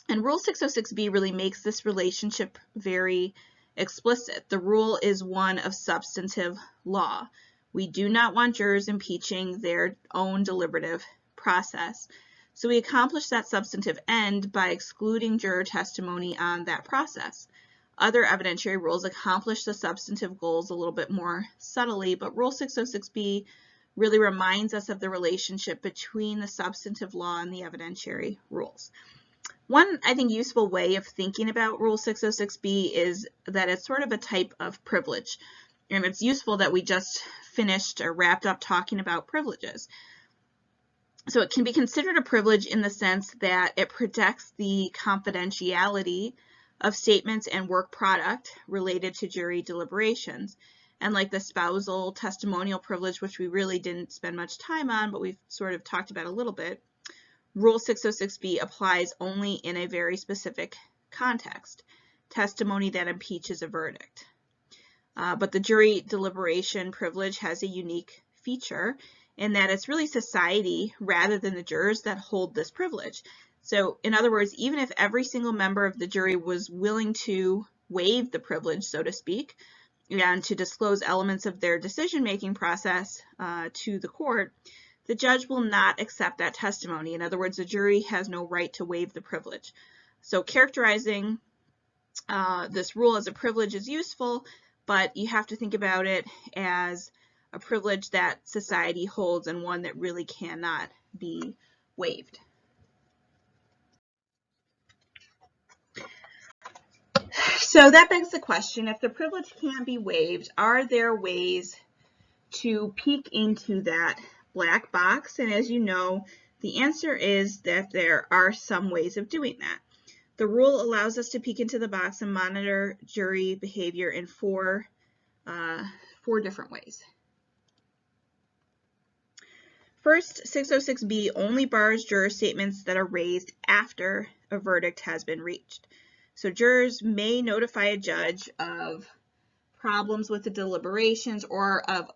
And Rule 606B really makes this relationship very explicit. The rule is one of substantive law. We do not want jurors impeaching their own deliberative process. So we accomplish that substantive end by excluding juror testimony on that process. Other evidentiary rules accomplish the substantive goals a little bit more subtly, but Rule 606B really reminds us of the relationship between the substantive law and the evidentiary rules. One, I think, useful way of thinking about Rule 606B is that it's sort of a type of privilege. And it's useful that we just finished or wrapped up talking about privileges. So it can be considered a privilege in the sense that it protects the confidentiality of statements and work product related to jury deliberations. And like the spousal testimonial privilege, which we really didn't spend much time on, but we've sort of talked about a little bit, Rule 606B applies only in a very specific context, testimony that impeaches a verdict. But the jury deliberation privilege has a unique feature in that it's really society rather than the jurors that hold this privilege. So in other words, even if every single member of the jury was willing to waive the privilege, so to speak, and to disclose elements of their decision-making process to the court, the judge will not accept that testimony. In other words, the jury has no right to waive the privilege. So characterizing this rule as a privilege is useful, but you have to think about it as a privilege that society holds and one that really cannot be waived. So that begs the question, if the privilege can't be waived, are there ways to peek into that black box? And as you know, the answer is that there are some ways of doing that. The rule allows us to peek into the box and monitor jury behavior in four different ways. First, 606B only bars juror statements that are raised after a verdict has been reached. So jurors may notify a judge of problems with the deliberations or of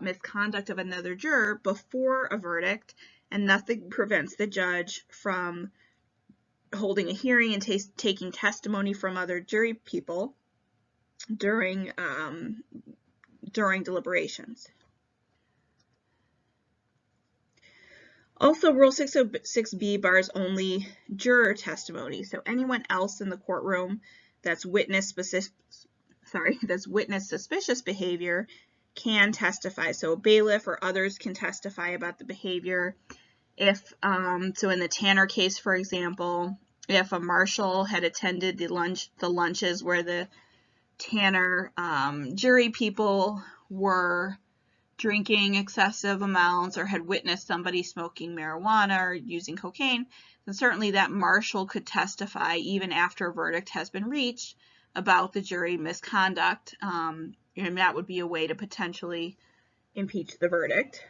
misconduct of another juror before a verdict, and nothing prevents the judge from holding a hearing and taking testimony from other jury people during deliberations. Also, Rule 606B bars only juror testimony. So anyone else in the courtroom that's witnessed suspicious behavior can testify. So a bailiff or others can testify about the behavior. If so in the Tanner case, for example, if a marshal had attended the lunches where the Tanner jury people were drinking excessive amounts or had witnessed somebody smoking marijuana or using cocaine, then certainly that marshal could testify even after a verdict has been reached about the jury misconduct, and that would be a way to potentially impeach the verdict.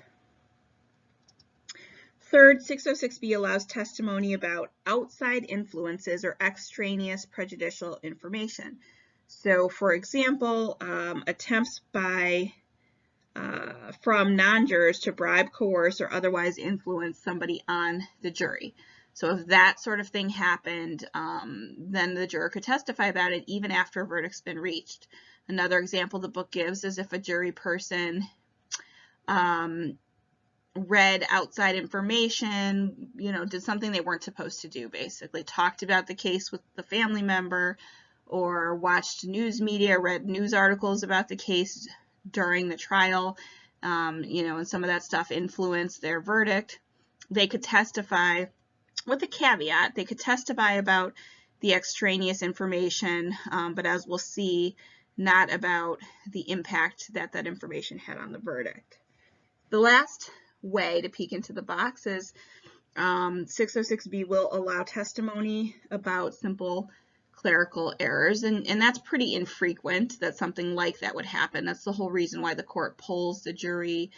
Third, 606B allows testimony about outside influences or extraneous prejudicial information. So, for example, attempts from non-jurors to bribe, coerce, or otherwise influence somebody on the jury. So if that sort of thing happened, then the juror could testify about it even after a verdict's been reached. Another example the book gives is if a jury person read outside information, did something they weren't supposed to do, basically talked about the case with the family member, or watched news media, read news articles about the case during the trial, and some of that stuff influenced their verdict. They could testify with a caveat. They could testify about the extraneous information, but as we'll see, not about the impact that that information had on the verdict. The last way to peek into the box is 606B will allow testimony about simple clerical errors, and that's pretty infrequent that something like that would happen. That's the whole reason why the court polls the jury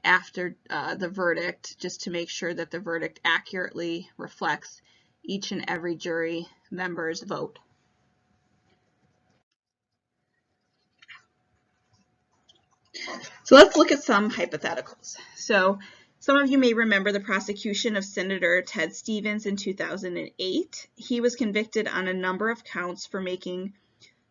after the verdict, just to make sure that the verdict accurately reflects each and every jury member's vote. So let's look at some hypotheticals. So some of you may remember the prosecution of Senator Ted Stevens in 2008. He was convicted on a number of counts for making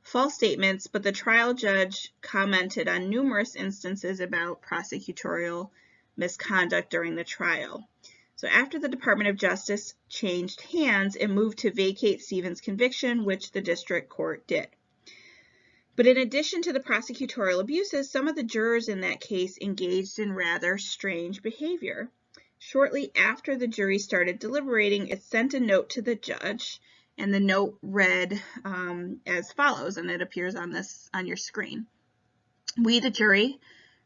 false statements, but the trial judge commented on numerous instances about prosecutorial misconduct during the trial. So after the Department of Justice changed hands, it moved to vacate Stevens' conviction, which the district court did. But in addition to the prosecutorial abuses, some of the jurors in that case engaged in rather strange behavior. Shortly after the jury started deliberating, it sent a note to the judge, and the note read as follows, and it appears on your screen. We, the jury,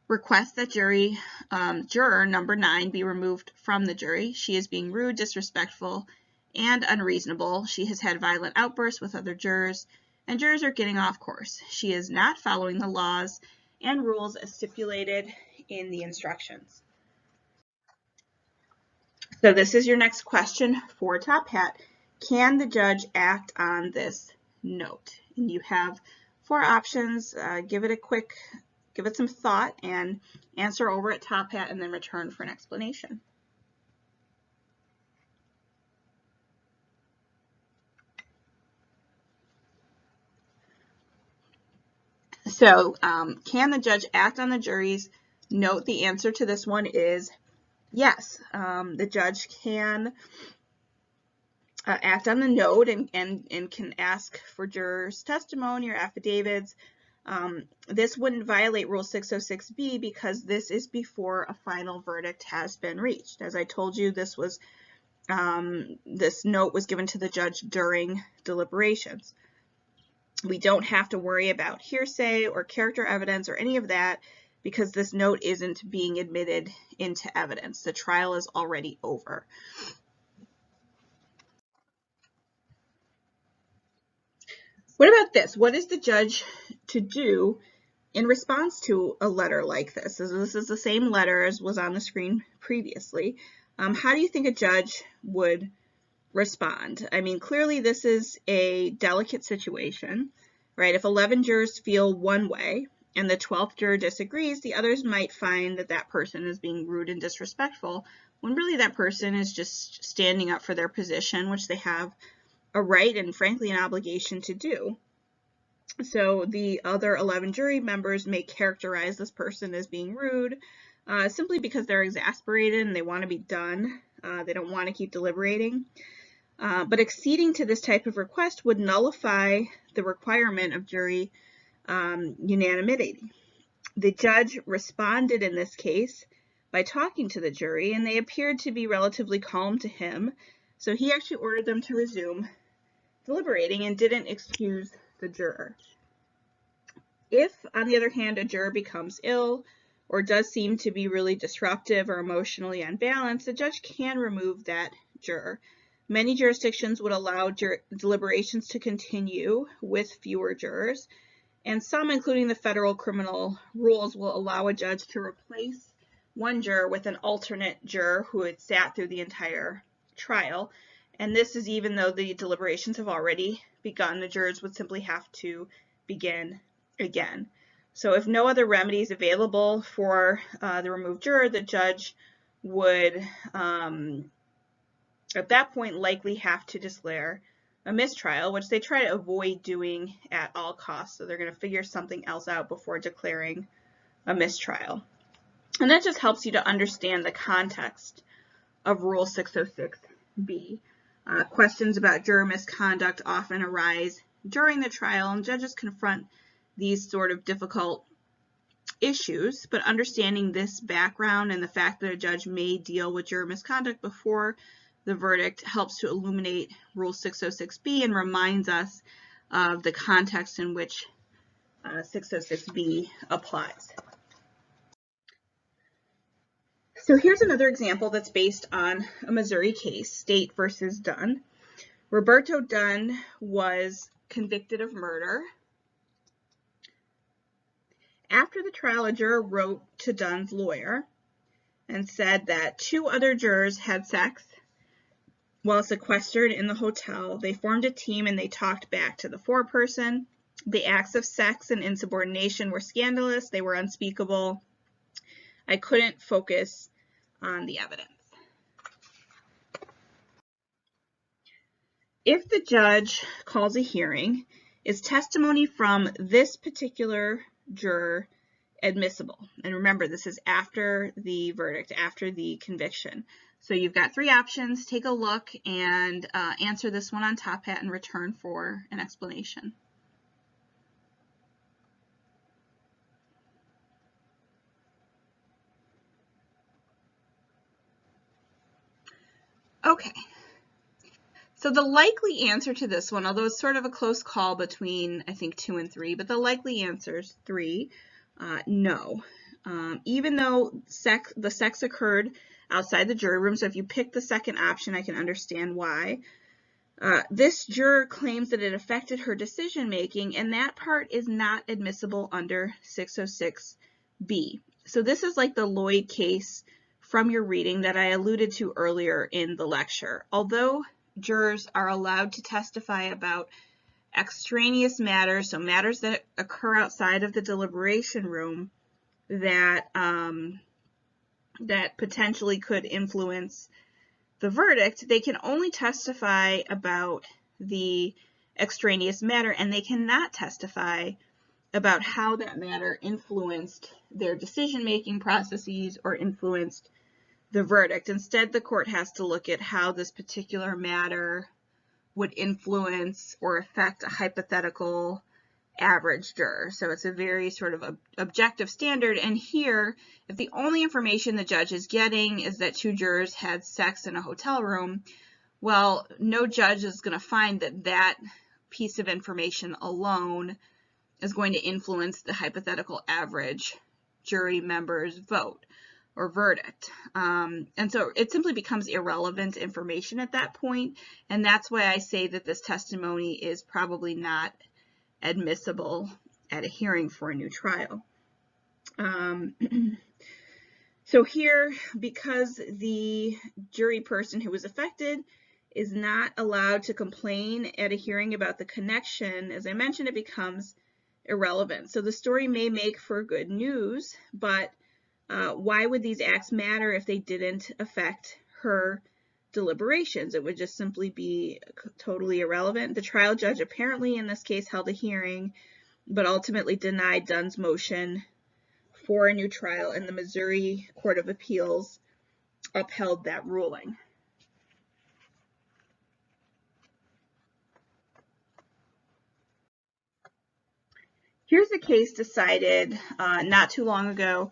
request that juror number 9 be removed from the jury. She is being rude, disrespectful, and unreasonable. She has had violent outbursts with other jurors, and jurors are getting off course. She is not following the laws and rules as stipulated in the instructions. So this is your next question for Top Hat. Can the judge act on this note? And you have 4 options. Give it some thought and answer over at Top Hat and then return for an explanation. So can the judge act on the jury's note? The answer to this one is yes. The judge can act on the note and can ask for jurors' testimony or affidavits. This wouldn't violate Rule 606B because this is before a final verdict has been reached. As I told you, this note was given to the judge during deliberations. We don't have to worry about hearsay or character evidence or any of that because this note isn't being admitted into evidence. The trial is already over. What about this? What is the judge to do in response to a letter like this? This is the same letter as was on the screen previously. How do you think a judge would respond? I mean, clearly this is a delicate situation, right? If 11 jurors feel one way and the 12th juror disagrees, the others might find that that person is being rude and disrespectful when really that person is just standing up for their position, which they have a right and frankly an obligation to do. So the other 11 jury members may characterize this person as being rude simply because they're exasperated and they want to be done. They don't want to keep deliberating. But acceding to this type of request would nullify the requirement of jury unanimity. The judge responded in this case by talking to the jury, and they appeared to be relatively calm to him. So he actually ordered them to resume deliberating and didn't excuse the juror. If, on the other hand, a juror becomes ill or does seem to be really disruptive or emotionally unbalanced, the judge can remove that juror. Many jurisdictions would allow deliberations to continue with fewer jurors, and some, including the federal criminal rules, will allow a judge to replace one juror with an alternate juror who had sat through the entire trial. And this is even though the deliberations have already begun, the jurors would simply have to begin again. So if no other remedy is available for the removed juror, the judge would, at that point, likely have to declare a mistrial, which they try to avoid doing at all costs. So they're going to figure something else out before declaring a mistrial. And that just helps you to understand the context of Rule 606B. Questions about juror misconduct often arise during the trial, and judges confront these sort of difficult issues, but understanding this background and the fact that a judge may deal with juror misconduct before the verdict helps to illuminate Rule 606B and reminds us of the context in which 606B applies. So here's another example that's based on a Missouri case, State versus Dunn. Roberto Dunn was convicted of murder. After the trial, a juror wrote to Dunn's lawyer and said that 2 other jurors had sex while sequestered in the hotel. They formed a team and they talked back to the foreperson. The acts of sex and insubordination were scandalous. They were unspeakable. I couldn't focus on the evidence. If the judge calls a hearing Is testimony from this particular juror admissible? And remember, this is after the verdict, after the conviction. So you've got 3 options. Take a look and answer this one on Top Hat and return for an explanation. Okay. So the likely answer to this one, although it's sort of a close call between, I think, 2 and 3, but the likely answer is 3, no. Even though the sex occurred outside the jury room, so if you pick the second option, I can understand why. This juror claims that it affected her decision making, and that part is not admissible under 606B. So this is like the Lloyd case from your reading that I alluded to earlier in the lecture. Although jurors are allowed to testify about extraneous matters, so matters that occur outside of the deliberation room that that potentially could influence the verdict, they can only testify about the extraneous matter, and they cannot testify about how that matter influenced their decision-making processes or influenced the verdict. Instead, the court has to look at how this particular matter would influence or affect a hypothetical average juror. So it's a very sort of objective standard. And here, if the only information the judge is getting is that 2 jurors had sex in a hotel room, well, no judge is going to find that that piece of information alone is going to influence the hypothetical average jury member's vote or verdict. And so it simply becomes irrelevant information at that point. And that's why I say that this testimony is probably not admissible at a hearing for a new trial. So here, because the jury person who was affected is not allowed to complain at a hearing about the connection, as I mentioned, it becomes irrelevant. So the story may make for good news, but why would these acts matter if they didn't affect her deliberations? It would just simply be totally irrelevant. The trial judge apparently in this case held a hearing, but ultimately denied Dunn's motion for a new trial, and the Missouri Court of Appeals upheld that ruling. Here's a case decided not too long ago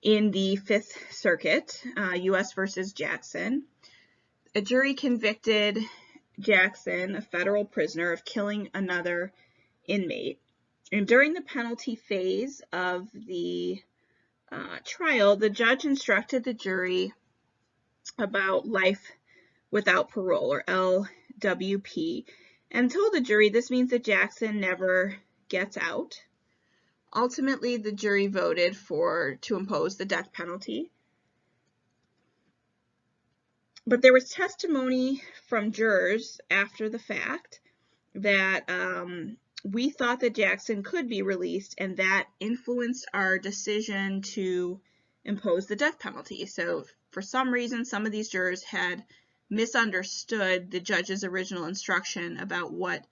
in the Fifth Circuit, U.S. versus Jackson. A jury convicted Jackson, a federal prisoner, of killing another inmate. And during the penalty phase of the trial, the judge instructed the jury about life without parole, or LWP, and told the jury this means that Jackson never gets out. Ultimately, the jury voted to impose the death penalty. But there was testimony from jurors after the fact that we thought that Jackson could be released, and that influenced our decision to impose the death penalty. So for some reason, some of these jurors had misunderstood the judge's original instruction about what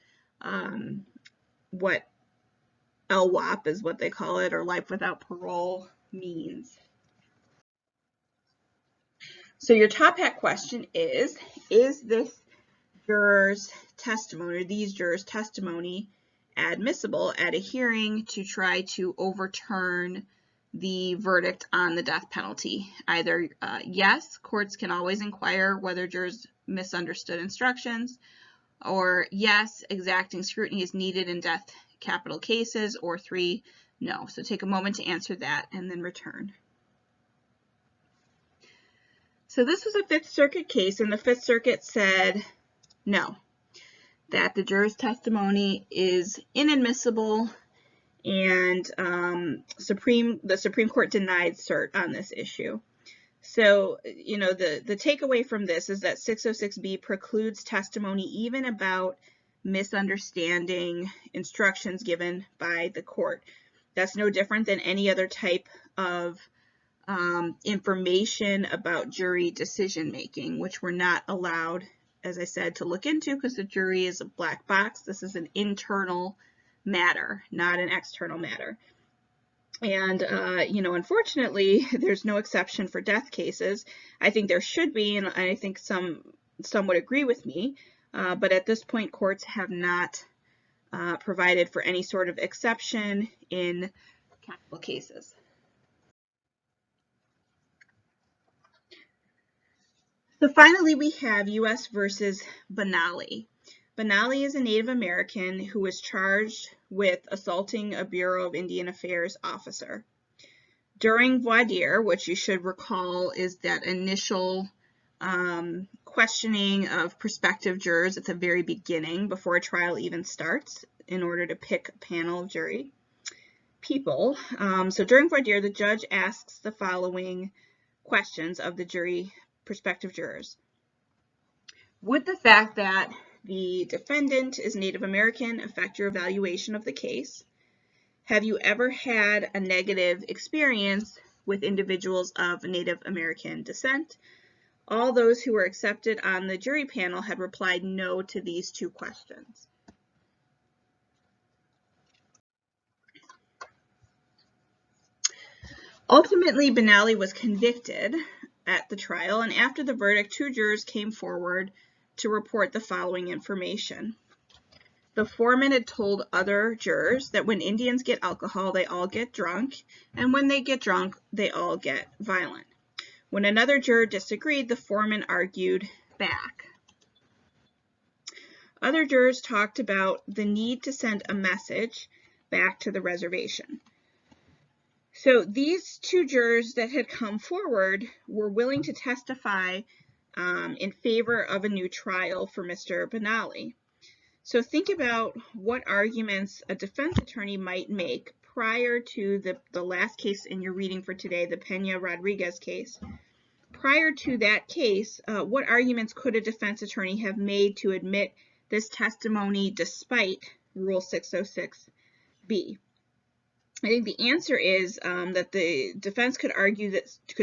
LWOP is what they call it, or life without parole, means. So your top hat question is this juror's testimony, or these jurors' testimony, admissible at a hearing to try to overturn the verdict on the death penalty? Either yes, courts can always inquire whether jurors misunderstood instructions, or yes, exacting scrutiny is needed in death capital cases, or 3, no. So take a moment to answer that and then return. So this was a Fifth Circuit case, and the Fifth Circuit said no, that the juror's testimony is inadmissible, and the Supreme Court denied cert on this issue. So, you know, the takeaway from this is that 606B precludes testimony even about misunderstanding instructions given by the court. That's no different than any other type of information about jury decision making, which we're not allowed as I said, to look into because the jury is a black box. This is an internal matter, not an external matter. And, unfortunately, there's no exception for death cases. I think there should be, and I think some would agree with me, but at this point, courts have not provided for any sort of exception in capital cases. So finally, we have U.S. versus Benally. Benally is a Native American who was charged with assaulting a Bureau of Indian Affairs officer. During voir dire, which you should recall is that initial questioning of prospective jurors at the very beginning, before a trial even starts, in order to pick a panel of jury people. So during voir dire, the judge asks the following questions of the jury prospective jurors. Would the fact that the defendant is Native American affect your evaluation of the case? Have you ever had a negative experience with individuals of Native American descent? All those who were accepted on the jury panel had replied no to these two questions. Ultimately, Benally was convicted at the trial, and after the verdict, two jurors came forward to report the following information. The foreman had told other jurors that when Indians get alcohol, they all get drunk, and when they get drunk, they all get violent. When another juror disagreed, the foreman argued back. Other jurors talked about the need to send a message back to the reservation. So these two jurors that had come forward were willing to testify in favor of a new trial for Mr. Benally. So think about what arguments a defense attorney might make prior to the last case in your reading for today, the Pena-Rodriguez case. Prior to that case, what arguments could a defense attorney have made to admit this testimony despite Rule 606B? I think the answer is that the defense could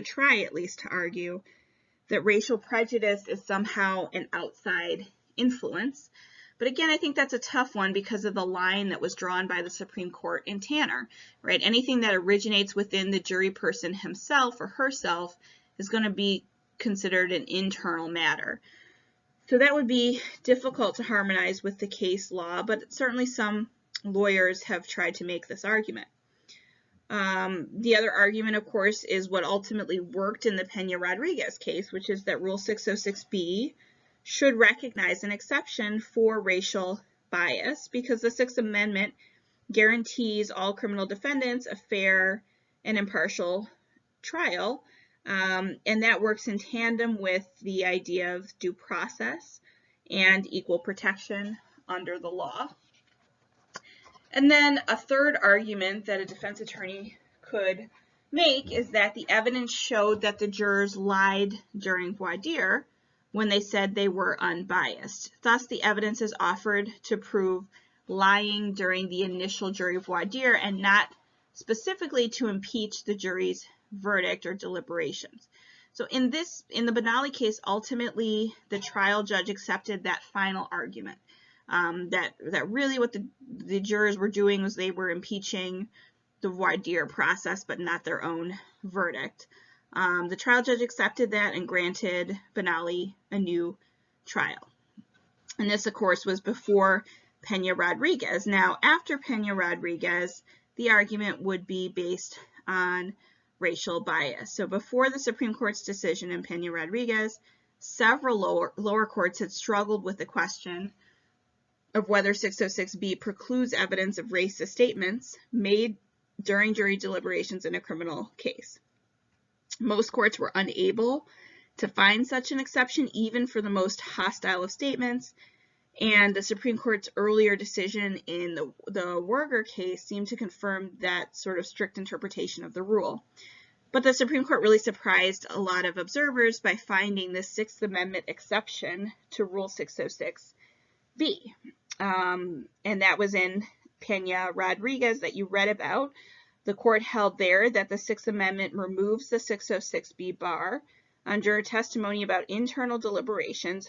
try at least to argue that racial prejudice is somehow an outside influence. But again, I think that's a tough one because of the line that was drawn by the Supreme Court in Tanner, right? Anything that originates within the jury person himself or herself is going to be considered an internal matter. So that would be difficult to harmonize with the case law, but certainly some lawyers have tried to make this argument. The other argument, of course, is what ultimately worked in the Pena-Rodriguez case, which is that Rule 606B should recognize an exception for racial bias because the Sixth Amendment guarantees all criminal defendants a fair and impartial trial, and that works in tandem with the idea of due process and equal protection under the law. And then a third argument that a defense attorney could make is that the evidence showed that the jurors lied during voir dire when they said they were unbiased. Thus, the evidence is offered to prove lying during the initial jury voir dire and not specifically to impeach the jury's verdict or deliberations. So in the Benally case, ultimately the trial judge accepted that final argument. That really what the jurors were doing was they were impeaching the voir dire process, but not their own verdict. The trial judge accepted that and granted Benally a new trial. And this, of course, was before Pena-Rodriguez. Now, after Pena-Rodriguez, the argument would be based on racial bias. So before the Supreme Court's decision in Pena-Rodriguez, several lower courts had struggled with the question of whether 606B precludes evidence of racist statements made during jury deliberations in a criminal case. Most courts were unable to find such an exception, even for the most hostile of statements, and the Supreme Court's earlier decision in the Werger case seemed to confirm that sort of strict interpretation of the rule. But the Supreme Court really surprised a lot of observers by finding the Sixth Amendment exception to Rule 606B. And that was in Pena-Rodriguez that you read about. The court held there that the Sixth Amendment removes the 606B bar on juror testimony about internal deliberations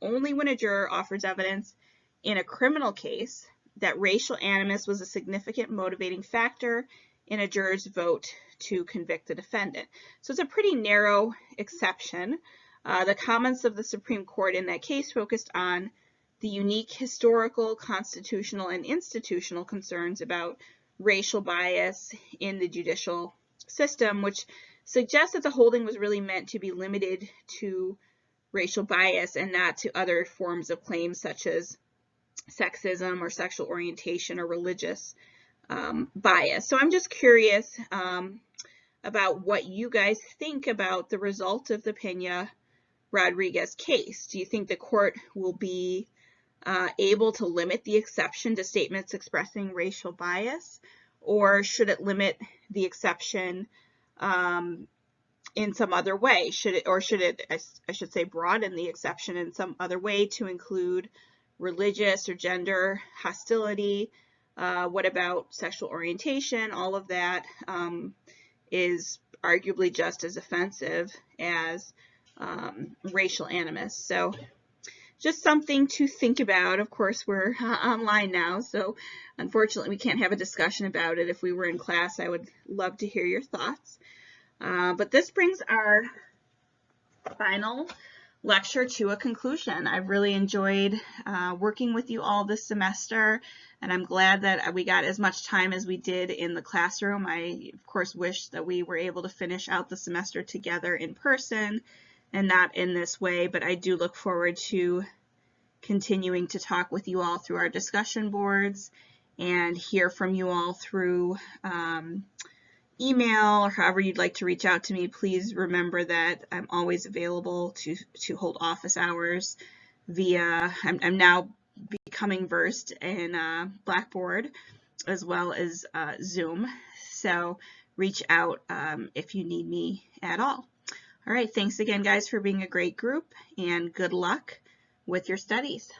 only when a juror offers evidence in a criminal case that racial animus was a significant motivating factor in a juror's vote to convict the defendant. So it's a pretty narrow exception. The comments of the Supreme Court in that case focused on the unique historical, constitutional, and institutional concerns about racial bias in the judicial system, which suggests that the holding was really meant to be limited to racial bias and not to other forms of claims such as sexism or sexual orientation or religious bias. So I'm just curious about what you guys think about the result of the Pena-Rodriguez case. Do you think the court will be able to limit the exception to statements expressing racial bias, or should it limit the exception in some other way? Should it, I should say, broaden the exception in some other way to include religious or gender hostility? What about sexual orientation? All of that is arguably just as offensive as racial animus. So just something to think about. Of course, we're online now, so unfortunately we can't have a discussion about it. If we were in class, I would love to hear your thoughts. But this brings our final lecture to a conclusion. I've really enjoyed working with you all this semester, and I'm glad that we got as much time as we did in the classroom. I, of course, wish that we were able to finish out the semester together in person and not in this way, but I do look forward to continuing to talk with you all through our discussion boards and hear from you all through email or however you'd like to reach out to me. Please remember that I'm always available to hold office hours via, I'm now becoming versed in Blackboard as well as Zoom, so reach out if you need me at all. All right, thanks again, guys, for being a great group, and good luck with your studies.